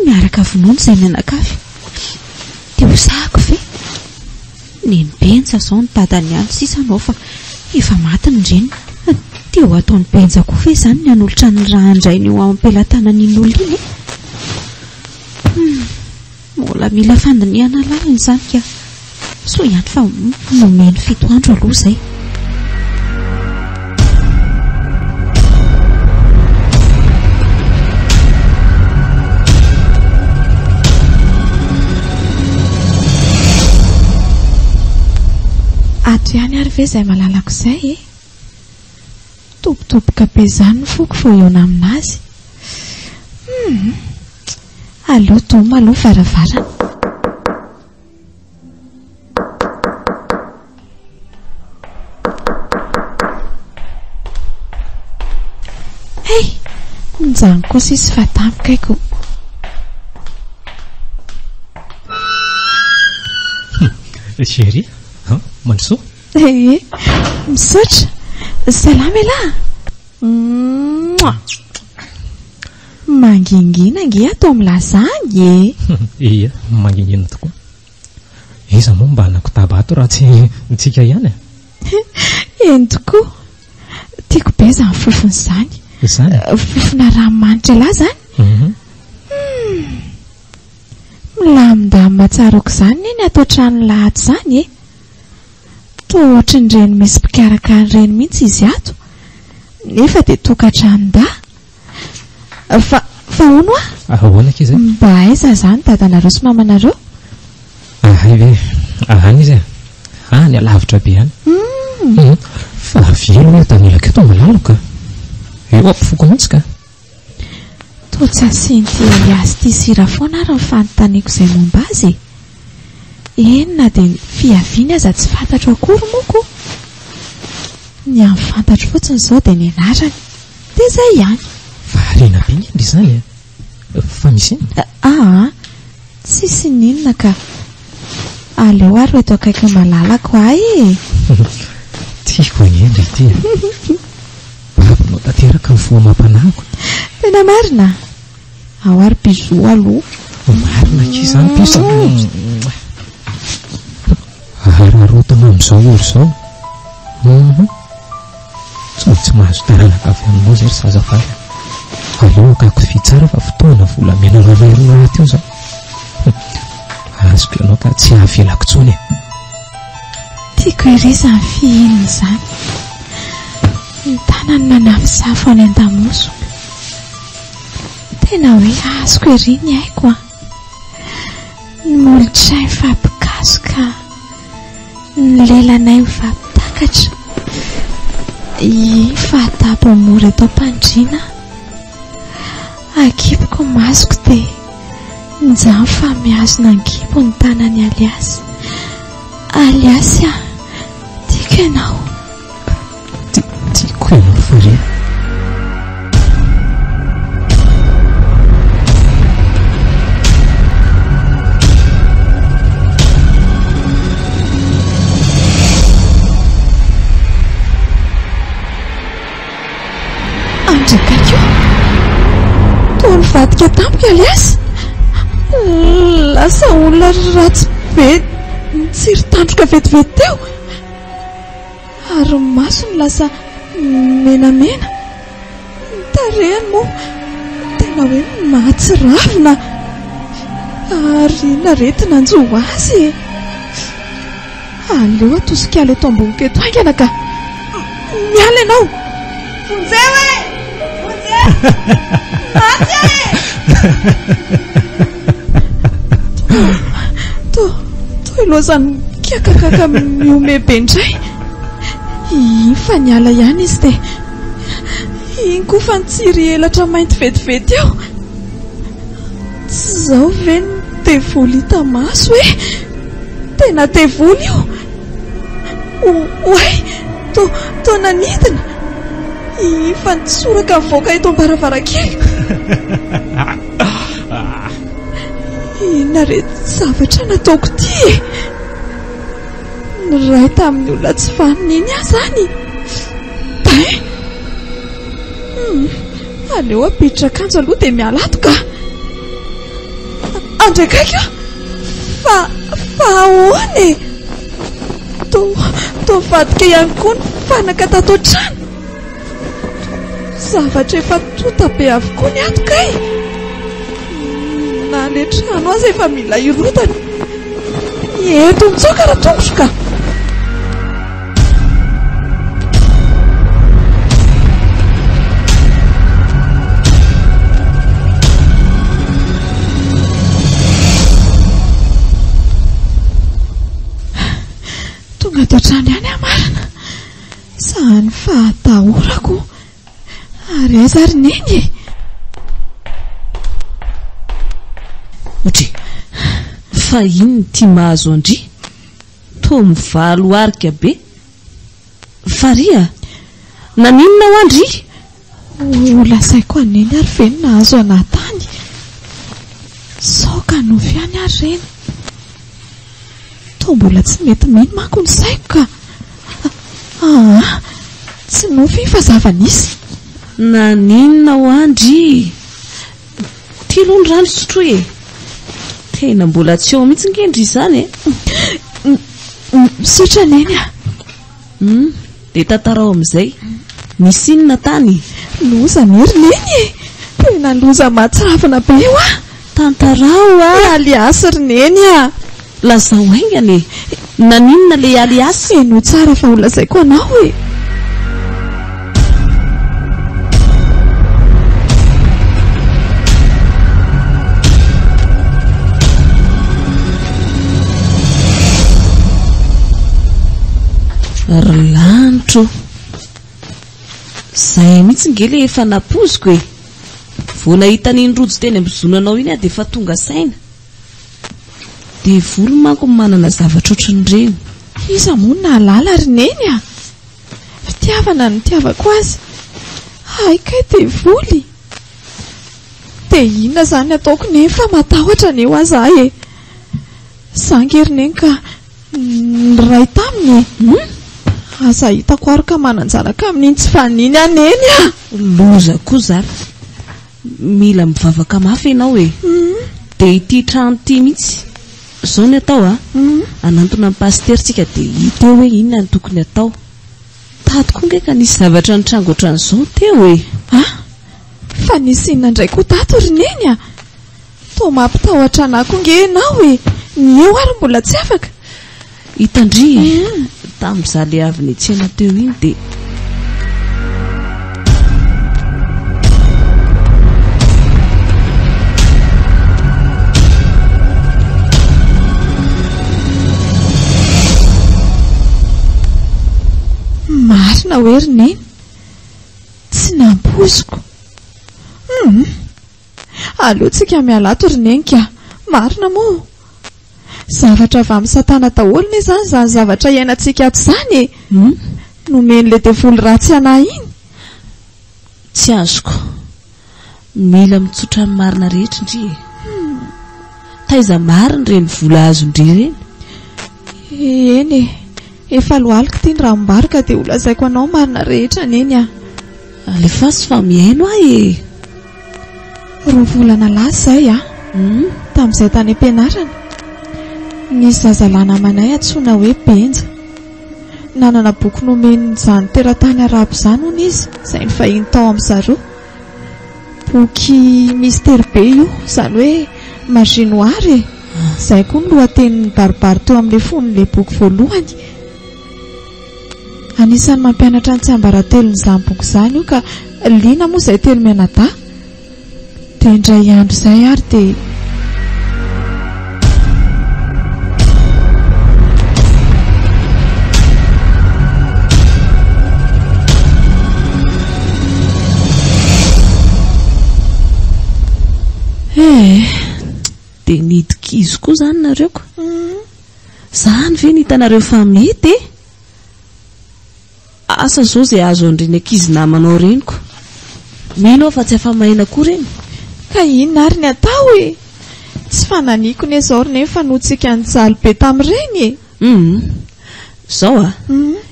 miaraka vonoana izay mianakavy dia ho zako ve ny benja zao ny dadany ihany sisa anao fa efa maty ny renina dia ho ataony benja koa ve zany ny anolotra ny raha andrainy eo am-pelantanan'iny olona iny mbola mila fandiniana lalina izany ka so ihany fa nomeny 7 andro aloha izay. Ato ihany ary ve izay malalako izay e topotopoka be izany ny foko vao eona aminazy. Aleo toma aloha varavarana. Hey, njany koa sisy fatamikaiko. Chérie, Manso? Misaotra. Salama ela. Mangingina nge atao milazany e. Iya, mangingina tokoa. Iza moa mba nakotaba ato raha tsy ntsika ihany. Eny tokoa. Tiako be izany fofony izany. Izany? Fofona ranomanitra ela zany. Milamindamina tsara aoka izany eny atao trano lahatra izany e. Toa ohatry ny reny misy mpikarakara reny mihitsy izy ato. Nefa dia tokantrano-da. Fa hono ahoana izy? Mba aiza zany dadanareo sy mamanareo? Ve ahany izy any alavitra be any. Fa velo hoe tanilaka eto malalaka. Eo ampifoko mihitsy ka. To Tsy asian'ity Eliasy ity sira foana ary ny fanontaniako izay momba azy. Enina dia fiaviany aza tsy fantatro akory moko. Ny amin'ny fantatro fotsiny izao dia ny anarany. Dia izay ihany. Variana be indry izany fa misy inona? Tsisy ninona ka. Aleo ary eto akaiky malalako ahy e. Tiako indry ity. Babanao tanteraka ny foamam-panahiko. Tena marina. Ao ary bizou aloha. Marina k'izany pisa. Ararotana amin'izao olo izao. Tsy mahazo taranaka avy aminao zay ry zazavavy. Aleo akako fitsara fa fotoana volamena rarerona aty io zao. Azoko ianao ka tsy hahavelako tsony. Tiako ery izany fihinana izany. Ny tanany manafisafo any an-damoso. Tena hoe azoko ery ny haiko. Ny molotray mifampikasoka, ny lelanay mifampitakatra. Fatapy mora eto am-pandriana. Akipoko masoko dia nizany fa mihazona ankipo ny tanany Eliasy. Eliasy tiako ianao. Tiako ianao Faria. Andrakakio toa nivadika tampoka Eliasy. Lasa olona ratsy be tsiry tandroka vetivety teo ary masony lasa menamena. Tarehany moa tena hoe mahatsiravina ary naretina anjoho azy. Aleo atosika alo eto amboniko eto haingana ka miala ianao. Fonjeo e! Toilozany kiakakaka miome be indray. Fa niala ihany izy dia iny koa fa nitsiry elatra mainty vetivety eo. Tsy izao ve ny devoly hita maso hoe tena devoly io. Oay to nanidina. Fa nitsoraka mivoaka eto am-baravarakely. Inona reto zavatra nataoko ity e. Niray tamin'ny olona tsy faniny iny aho zany. Aleo apiditra akanjo aloha dia miala ato ka. Andrakaiky fa ahoana e. To vadika ihany koa ny fanaka tato an-trano. Zavatra efa tota be avokoa ny ato kay. Na le trano azy efa mila irotana. Eto mitsoka raha tongotra ka. Tonga ato an-trano ihany amarana. Sahany fahatahorako. Ary aiza ry neny e. Otry fa iny ty mahazo andry to mivalo arika be. Faria naninona ho andry? Lasaiko aneny ary ve ny nahazo anatany. Saoka novy ihany ary reny. To mbola tsy mety mino manko ny saiko ka. Tsy nofy fa zava-nisy. Naninona ho andry? Tilony rano sotro e. Tena mbola tsy eo mihitsy ngendry izany e. Misotra neny a. Dia tantarao amin'izay. Misy inona tany? Loza nery neny e. Tena loza mahatsiravina be eo a. Tantarao a. Eliasy ry neny a. Lazao aingana e. Naninona le Eliasy? Eno tsara fa holazaiko anao e. Ry lanitro. Zay mihitsy nge le efa napoziko e. vao nahita ny rojo teny ambizonanao iny dia efa tonga saina. Dia volo manko manana zavatra ohatran'ireny. Iza moa nalala rineny a? Fitiavana ny tiavako azy. Haikay dia voly. Dia inona izany ataoko nefa matahotra ny eo azahy e. Sangeriny ka ray taminy asa hitako ary ka mananjanaka amin'iny tsy faniny aneny a. Loza koza mila mivavaka mafy ianao e. Dia ity trano ity mihitsy zao ny atao a. Anantona ny pasteritsika dia hita eo hoe inona ny tokony atao. Tatoko nge nisy zavatra ny trango ohatran'izao teo e. Fa nisy inona indray koa tato rineny a. Toa mampitahotra anako nge ianao e. Ny eo ary mbola tsy afaka. Hitandry tamin'izaho le avy niantsena teo iny dia marina hoe rineny tsy nampoziko. Aleotsika mialato rineny ka. Marina moa. Zavatra avy amin'ny satana daholo ny izany izany zavatra iainantsika ato izany e. Nomen'ilay devoly ratsy anahy iny. Tsy azoko. Mila mitsotra amin'ny marina rehetra indri e. Taiza marina ireny vola azo indri ireny. Eny e. Efa loaliko ity ny ranom-barika dia holazaiko anao marina rehetra neny a. Alefa sy fa miaino ahy e. 2 volana lasa izay a. Tamin'izay tany am-pianarana. Nisy zazalana manay antsoina hoe Benja. Nanana boky nomeny izany teratany arabo izany hono izy, izay ny fahiny tao amin'izareo. Boky mystère be io, izany hoe magie noire e. Izay koa ny lohatenin'ny baribary teo amin'ilay fon'ilay boky voalohany. Anisan'ny mampianatra ny tsiambaratelon'izany boky izany io ka liana moa izay telo mianadahy. Dia indray andro izay ary dia dia nidikizo koa izany nareoko. Zany ve nitanareo fa mety e? Asa zao izay azo andreny ankizy namanao reniko. Mino fa tsy afa-maina koa reny. Ka inona ary ny atao e? Tsy fananiko ny izao ry nefa notsika nijaly be tamin'ireny e. Zao a?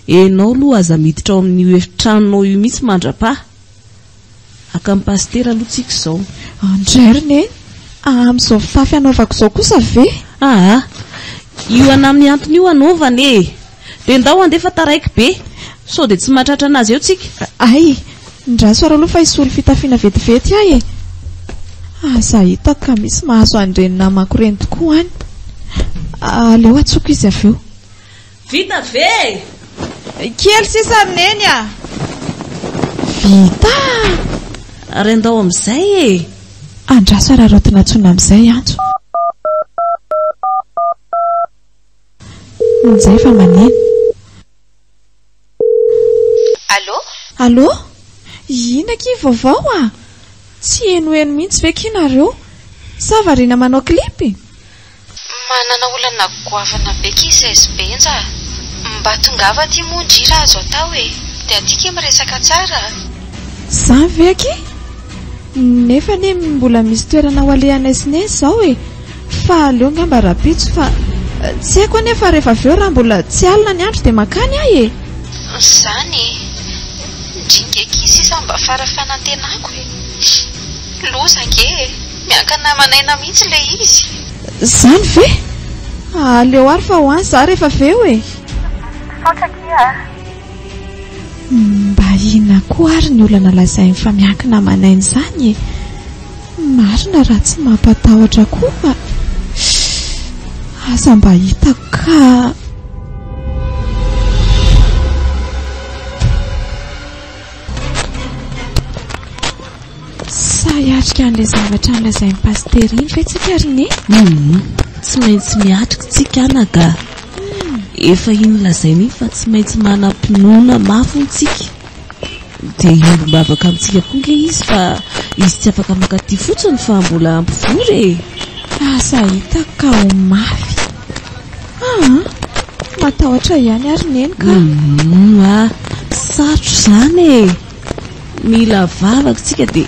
Enao aloha aza miditra ao amin'ny efitranonao io mihitsy mandra-pa. Aka amin'ny pastera aloha tsika izao. Andray ry neny. Amin'izao fitafy anaovako izao kosa ve? Io ana amin'ny antony io anaovana e. Dia ndao andefa taraiky be. Sao dia tsy mahatratra anazy eo tsika. Ay, ndraso ary aloha fa hisolo fitafiana vetivety ahy e. Aza hitako ka misy mahazo andreny namako ireny tokoa any. Aleo atsoko izy avy eo. Vita ve? Kely sisa rineny a. Vita. Ary andao amin'izay e. Andraso ary arotina antsona amin'izay antso. Nizay fa maneno. Allo? Ina ki vaovao a? Tsy eno mihitsy ve kinareo? Sa variana manao klipy? Manana olana goavana be ki izay Benja. Mba tongava ty mondry raha azo atao e. Dia atika miresaka tsara. Zany ve ki? Nefa ne mbola misy toerana ho alehanay sinay izao e. Fa aleo ngamba rapitso fa tsy haiko nefa rehefa avy eo raha mbola tsy alina ny andro dia makany ahy e. Zany ndringeki sisa mba farafanantenako e. Loza nge miankana manaina mihitsy ilay izy. Zany ve? Aleo ary fa ho any za rehefa avy eo e. Mba inona koa ary ny olana lazainy fa miankina manaina izany e. Marina raha tsy mampatahotra koa fa asa mba hitako ka sahiatrika an'ilay zavatra nilazain'ny pastera iny ve tsika ry ne? Tsy maintsy miatrika tsika anaga. Efa iny lazainy iny fa tsy maintsy manam-pinoana mafy tsika. dia iombavaka amintsika koa nge izy fa izy tsy afaka makaty fotsiny fa mbola ampivory asa hita ka ho mafy matahotra ihany ary neny ka sarotro izany mila vavaka tsika dia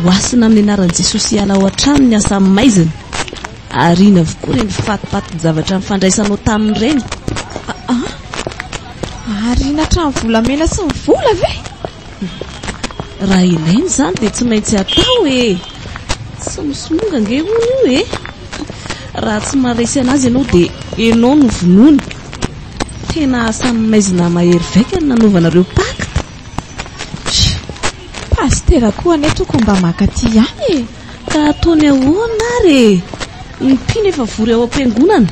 hoasina amin'ny anaran'i Jesosy ala ao an-trano ny asa maizina ary ina avokoa reny fatipaty zavatra mifandraisanao tamin'ireny ary inatrany volamena sy ny vola ve raha ilainy izany dia tsy maintsy atao tsy misimonga nge hono io raha tsy maharesy anazy ianao dia ianao no vonoiny tena asany maizina mahery vaika ny nanaovanareo pakta pastera koa ane toko mba makaty ihany ka ataony ahoana ary nipina efa vory ao am-piangonana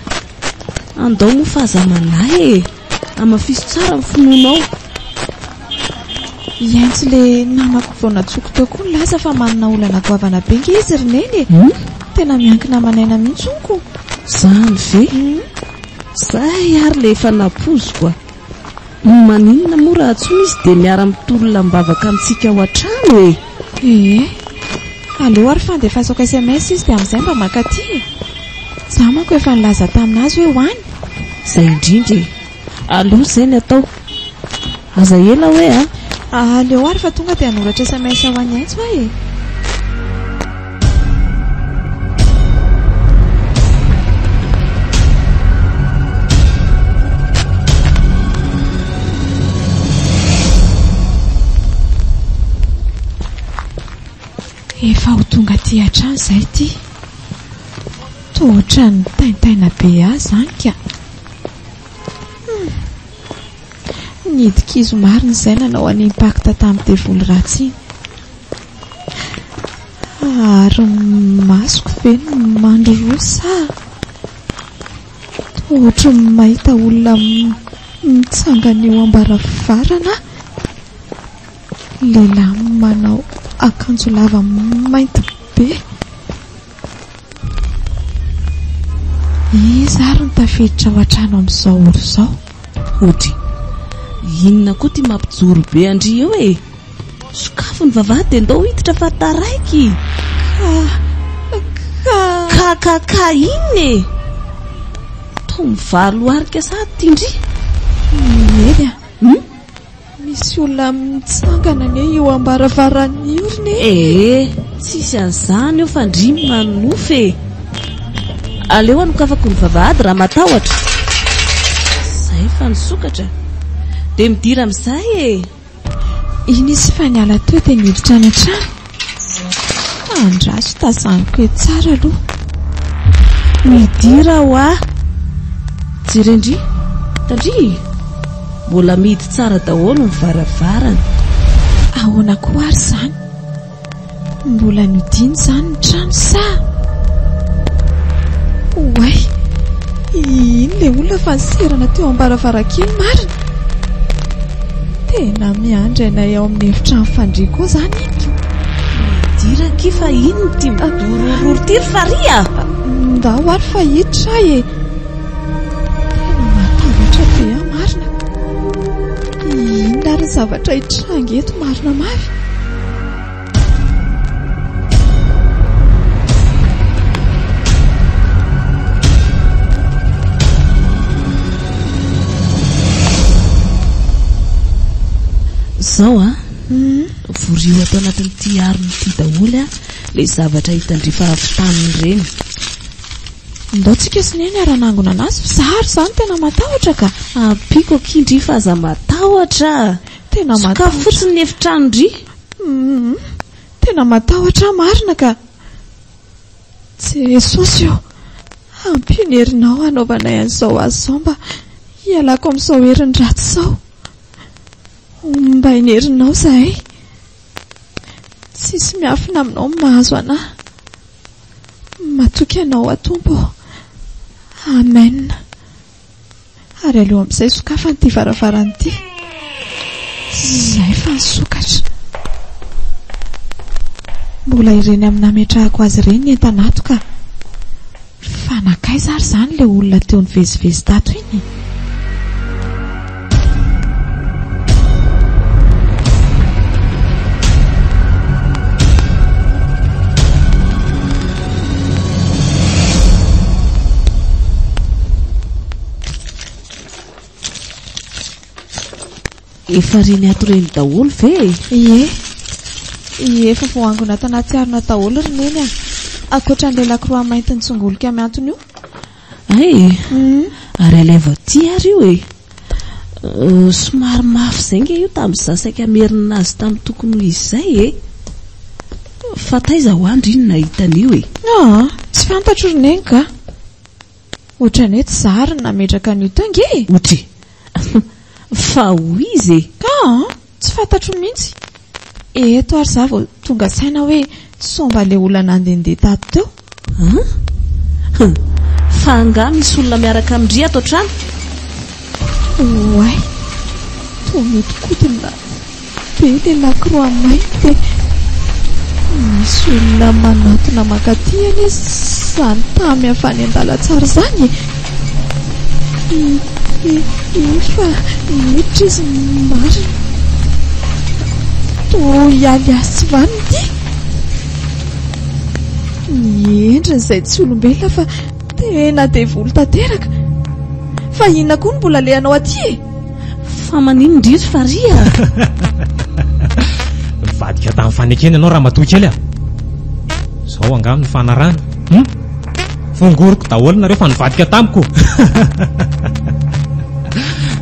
andao moa fahazamanahy amafiso tsara ny finoanao iaintsy le namako vonatsoko teo koa ny lasa fa manana olana goavana be nge izy rineny tena miankina manaina mihitsonko zany ve zay ary le efa napozikoa maninona moa raha tsoa izy dia miara mitolona mibavaka amintsika ao an-trano aleo ary fandefasako SMS izy dia amin'izay mba makaty za manko efa nilaza taminazy hoe hoany zay indrindra aleo izay ny atao aza ela hoe aleo ary fa tonga dia hanoratra SMS ho any aintso hoe efa ho tonga ty an-trano izay ty tohatra ny taintaina be azy zany ka nidikizo marina izay nanao any impakta tamin'ny devoly ratsy ary masoko ve ny mandro rosa tohatra ny mahita olona mitsangana eo ambaravarana lehilahy manao akanjo lava mainty be izy ary nitafiditra ao an-trano amin'izao oro izao hody inona koa ty mampijoro be andry eo sokafo ny vavahady dia ndao hiditra fa taraiky ka inona tao mivalo arika sady tindry edy misy olona mitsangana ane eo ambaravarany oriny tsisy an'izany eo fa ndrimy manofy aleo anokafako ny vavahady raha matahotra zay fa nisokatra dia midira amin'izay iny izy fa niala teo dia miditra any an-trano andraso tazaniko hoe tsara aloha midira ho jerendry tandry mbola midy tsara daholo ny varavarana ahoana koa ary izany mbola nodiny izany ny trano sa oay iny le olona fa niserana teo ambaravarakely marina tena miandry anay ao amin'ny efitra ny fandriako ao izany inyko midiraky fa iny ny ty midorororo ty ry faria ndao ary fa hiditra tena matavatra be marina ina ary zavatra hitranga eto marina mavy zao vorio atao anatin'ity aron'ity daholy ilay zavatra hitandrifa avitaniny ireny ndao tsika sy neny aranangona anazy zary izany tena matahotra ka ampiko akindry fa aza matahotra tena soka fotsiny ny efitrano ndry tena matahotra marina ka Jesosy io ampinerinao anaovanay an'izao azy izao mba hialako amin'izao herin'ny ratsy izao mba hinerinao zahay tsisy miafina aminao mahazo anahy matoky anao atompo amen ary aleo amin'izay sokafa nyity varavaran'ity zay fa nisokatra mbola ireny amin'ny ametrahako azy ireny ny entanato ka fanakaiza ary izany ilay olona teo ny vezivezy tato iny efa reny ato reny daholo ve? Efa voangona tanaty arona daholo reneny a. Akoatran'ilay lakroa mainty nitsongolika miantony io. Ary alaiva ty ary io somary mafy zay nge io tamin'ny zasaka amerina azy tamin'ny tokony izy zay fa taiza ho andro iny nahitan'io tsy fantatro reneny ka. Ohatrany hoe tsy zary nametraka an'io tange. Otry fa ho izy tsy fantatro mihitsy. Eto ary za vao tonga saina hoe somba le olana andendeha tato teo. Fa anga misy olona miaraka amindry ato trano. Oay, tomitikotona be le lakroa mainty dia misy olona manatona makaty any zany tamy avy any an-dalatsara zany. Fa hiditra izy marina. Toy aliasy vaniny ty. Miendriny izay tsy olombelona fa tena devolo tanteraka. Fa inona koa no mbola lehanao aty fa manino indrindra Faria. Mivadika tamin'ny fanekena ianao raha matoy kely zao angamy ny fanarana. Fongoriko daholo nareo fa nivadika tamiko.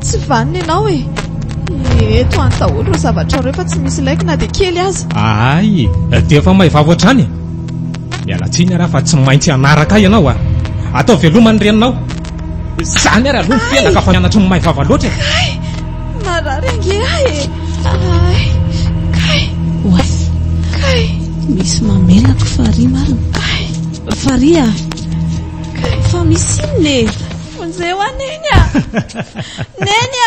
Tsy vaniny ianao eto any daholo ro zavatra reo fa tsy misy laiko na dia kely aza. Ay, dia efa mahivava ohatrany. Miala tsiny raha fa tsy maintsy anaraka ianao atao velomany renanao. Zany ary aloha fianaka fa mianatra ny mahivava loatra. Marary ange Kay misy mamelako Faria marina. Faria fa misy inone fonjeo aneny neny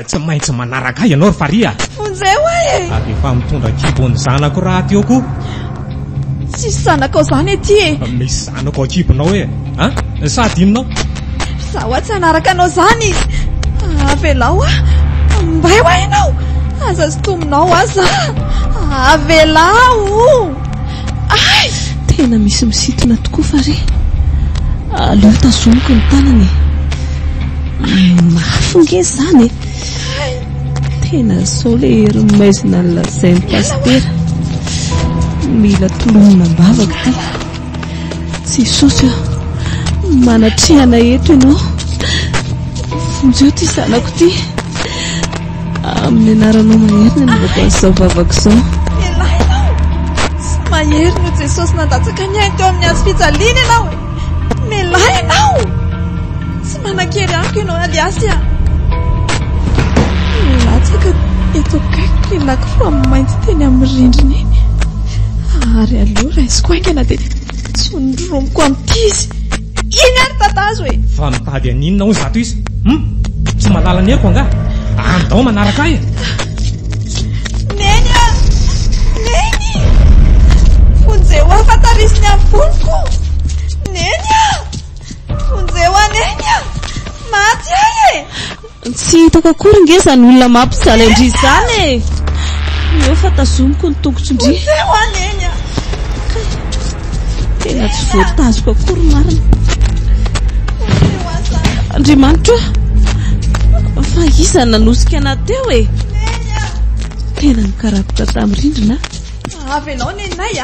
tsy maintsy manaraka ianao Faria. Fonjeo ary efa mitondra kibo ny zanako raha teo koa. Tsisy zanakao zany ety misy zanako akibonao sady inonao zaho tsy anaraka anao zany. Avelao mbay ho ianao aza sy tominao aza. Avelao tena misy misitona tokoa Faria. Aleo tazomiko ny tanany. Mafy nge zany tena sao le hery maizina ny lazain'ny pastera. Mila tolomina mbavaka ty. Tsy sosy manatrehana eto ianao. Fonjeo ty zanako ty. Amin'ny anaranao maherina ny vatan'izao vavako izao. Elainao tsy mahery no Jesosy nandatsaka ny ainy teo amin'ny azo fijaliana ianao. Melahy ianao tsy manan-kery amiko ianao aliasy latsaka eto akaikiko ilako fa mainty teny amin'ny rindrina iny. Ary aloha raisiko aingana dia tsy nondromoko amin'ity izy. Iny ary tatazo fa mitady aninona ho zato izy. Tsy malala ny eriko anga andao manaraka ahy. Neny fonjeo afatarisiny amin'ny voniko. Neny fonjeo neny maty ahy tsy hitako akory nge zany olona mampijaly andry zany eo fa tazomiko ny tongotsindry. Fonjeo neny tena tsy voatazoko akory marina. Andriamanitra fa iza nanosika ana teo tena nikarapoka tamin'ny rindrina. Avelao nenay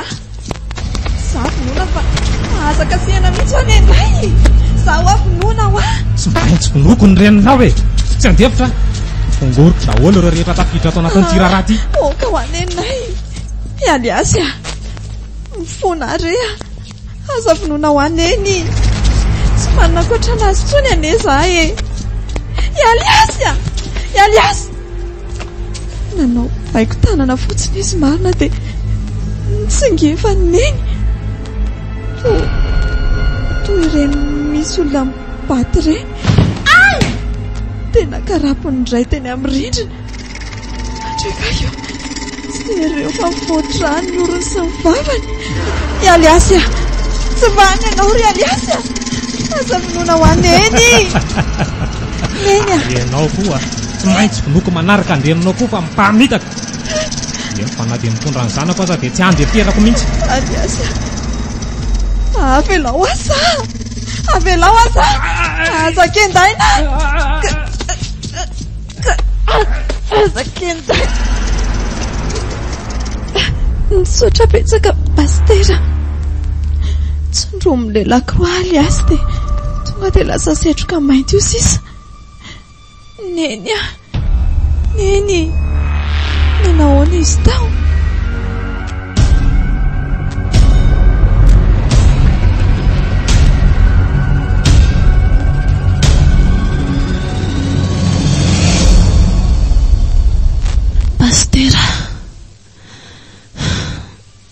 za vonona fa azaka sehana mihitsy nenay. Zaho avinona tsy maintsy vonoko ny reninao tsy andefitra. Fongoriko daholo ireo rehetra tafiditra atao anatin'ity raharaha ty. Oka ho anenay aliasy mifona re aza vinona ho aneny. Tsy manana koatrana azy tsony ane zahay aliasy nanao baiko tanana fotsiny izy marina dia nitsingefa neny. Toy ireny misy olona mibaty ireny. Tena karapony iray teny amin'ny rindrina. Andreka io tsy ireo fa mivoatrany ny orony sy ny vavany. Aliasy tsy vany ianao ry aliasy aza vinona ho aneny. Neny ianao koa tsy maintsy vonoko manaraka andrenanao koa fa mipamitaka. Efa na dia mitondra ny zanako aza dia tsy andeterako mihitsy. Aliasy avelao aza aza kendaina. azakenza nisotra betsaka pastera tsondromo le lakroaly azy de tonga de lasa setroka mainty io sisa neny a neny nanahoana izy tao pastera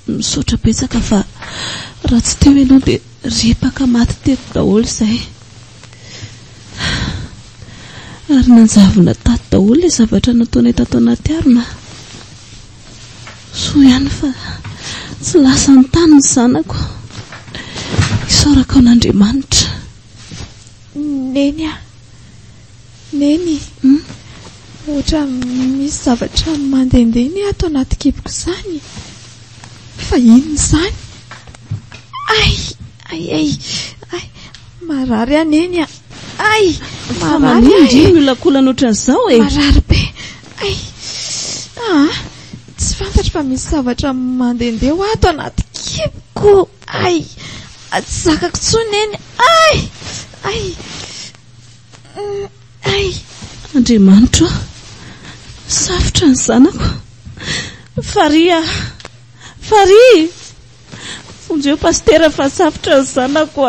misaotra betsaka fa raha tsy teo ianao dia repaka maty teto daholo izay ary nanjavona tato daholo ilay zavatra nataonay tato anaty arona soa ihany fa tsy lasa ny tany ny zanako isaoraka ao n'Andriamanitra. Neny a neny ohatra misy zavatra mandehandeha ny ato anaty kiboko izany fa inona izany ay marary a neny a ay marary miolakolana ohatran'izao e marary be ay tsy fantatra fa misy zavatra mandehandeha ho ato anaty kiboko ay tsy zakako tsony neny ay Andriamanitra safotra ny zanako faria fonjeo pastera fa safotra ny zanako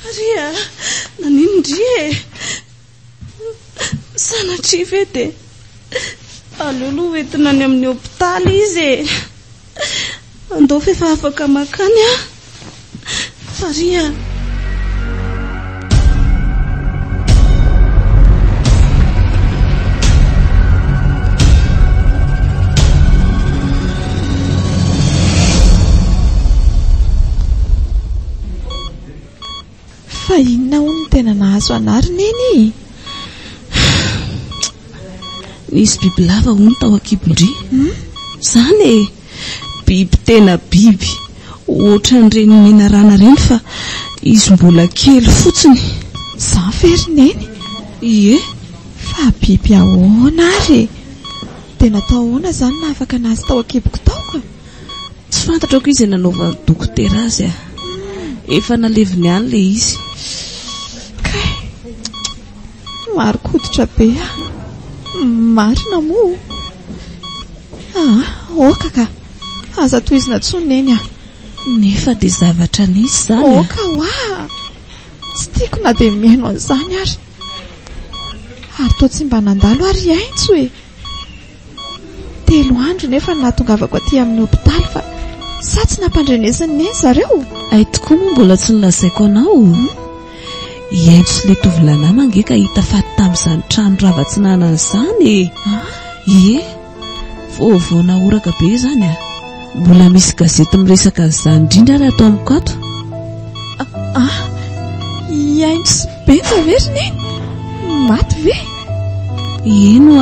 faria nanindry sanatri vete aleoloha entina any amin'ny hopitaly izy andao fa efa afaka makany faria fa inona hono tena nahazo anary neny nisy biby lava hono tao akibondry zany biby tena biby ohatran'ireny menarana reny fa izy mbola kely fotsiny za fery neny ie fa biby ahoana ary tena tao ahoana zany na afaka nazy tao akiboko tao ka tsy fantatrako izy nanaovany dokotera azy efa naleviny any le izy marokoditra be marina moa oka ka aza toizina tsony neny nefa dia zavatra nisy zany oka hoa tsy tiako na dia miaino an'izany ary toa tsy mba nandalo ary aintso 3 andro nefa natongavako aty amin'ny hopitaly fa sa tsy nampandrenesany neny zareo ay tokoa moa mbola tsy nilazaiko anao iaintso sy le tovolana mangeka hita faty tamin'izany trano ravatsinana an'izany ie vaovao nahoraka be zany mbola misy gazety miresaka an'izany indrindra ary atao amiko ato iaintso sy benja very neny maty ve eno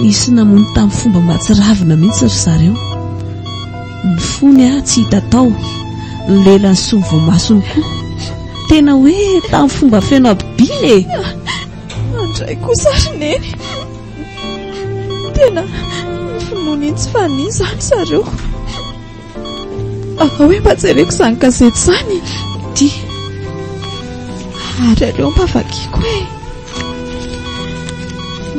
nisy namono tamin'ny fomba mahatsiravina mihitsy ry zareo ny fony tsy hita tao ny lela ny sovomasony koa tena hoe tamin'ny fomba feno abibile andray kosa ary neny tena finoana iny tsy fany zany zareo hoe mba jereko izany gazety izany ty ary aleo mpavakiako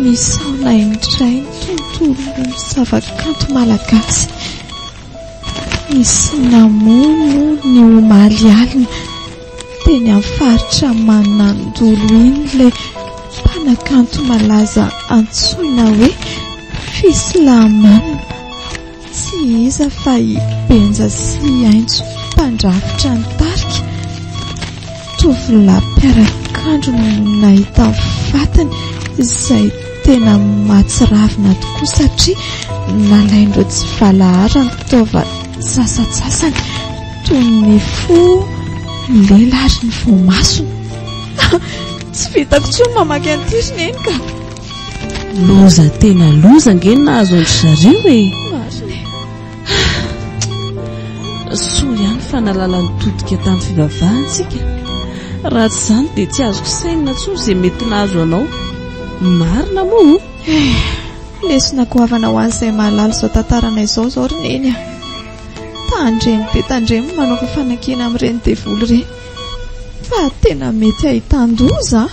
misaona indray ny tontolo ny zavakanto malagasy misy namono ny omaly alina teny amin'ny faritra Manandolo iny ilay mpanakanto malaza antsoina hoe Fislamanina tsy iza fa ibenja sy aintso mpandrafitra ny tarika tovolahy mpiarakandro no nahita vatany izay tena mahatsiravina tokoa satria nalaindreo tsy valahara ny fitaova sasatsasany toy ny fo ny lela ary ny voamasona tsy vitako tsony mamaky an'tiry neny ka loza tena loza ngeny nahazo andry zareo soa ihany fa nalala nitodika tamin'ny fivavahantsika raha tsy izany dia tsy azoko sainina tsony izay mety nahazo anao marina moa lesona koavana ho an'izay mahalala izao tantarana izao zao rineny a tandremy be tandremy manao fifanakina amin'ireny devoly ireny fa tena mety ahitan-doza.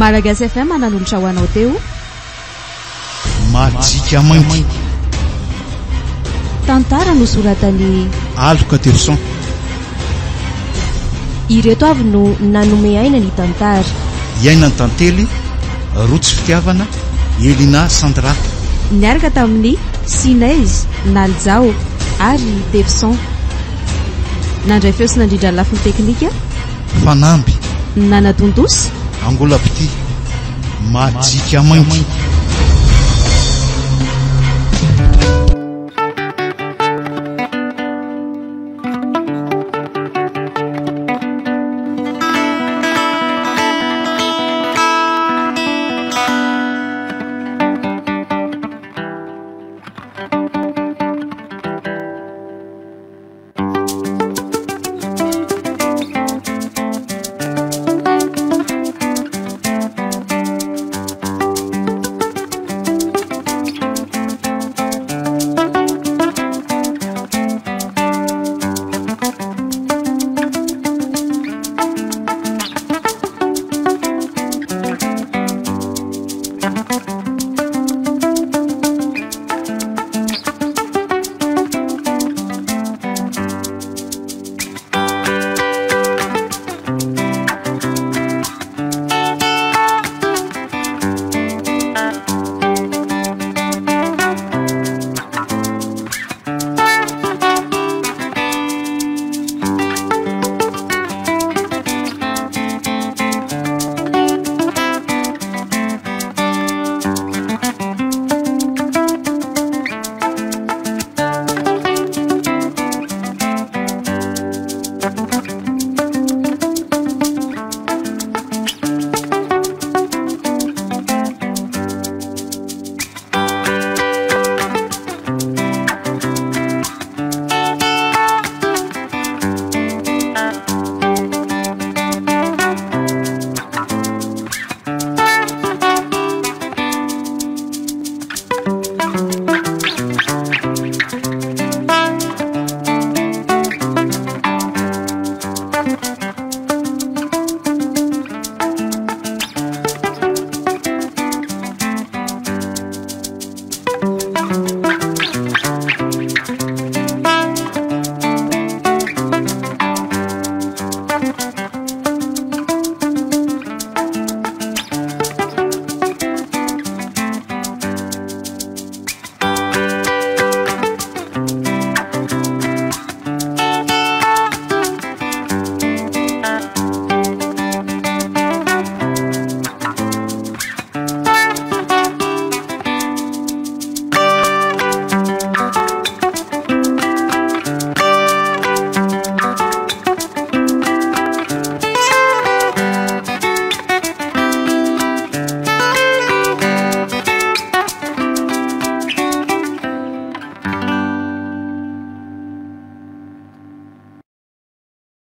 Malagasy FM nan'olotra ho anao teo Majika mainty tantara nosoratany Aloka Terson. ireto avy no nanome aina ny tantara Iaina ny tantely Rotsy Fitiavana Elina Sandra niaraka tamin'ny Sinez Naljao ary Tefson nandray feo sy nandrindra ny lafiny teknika Fanamby Nanatondosi Angola Piti Majika mainty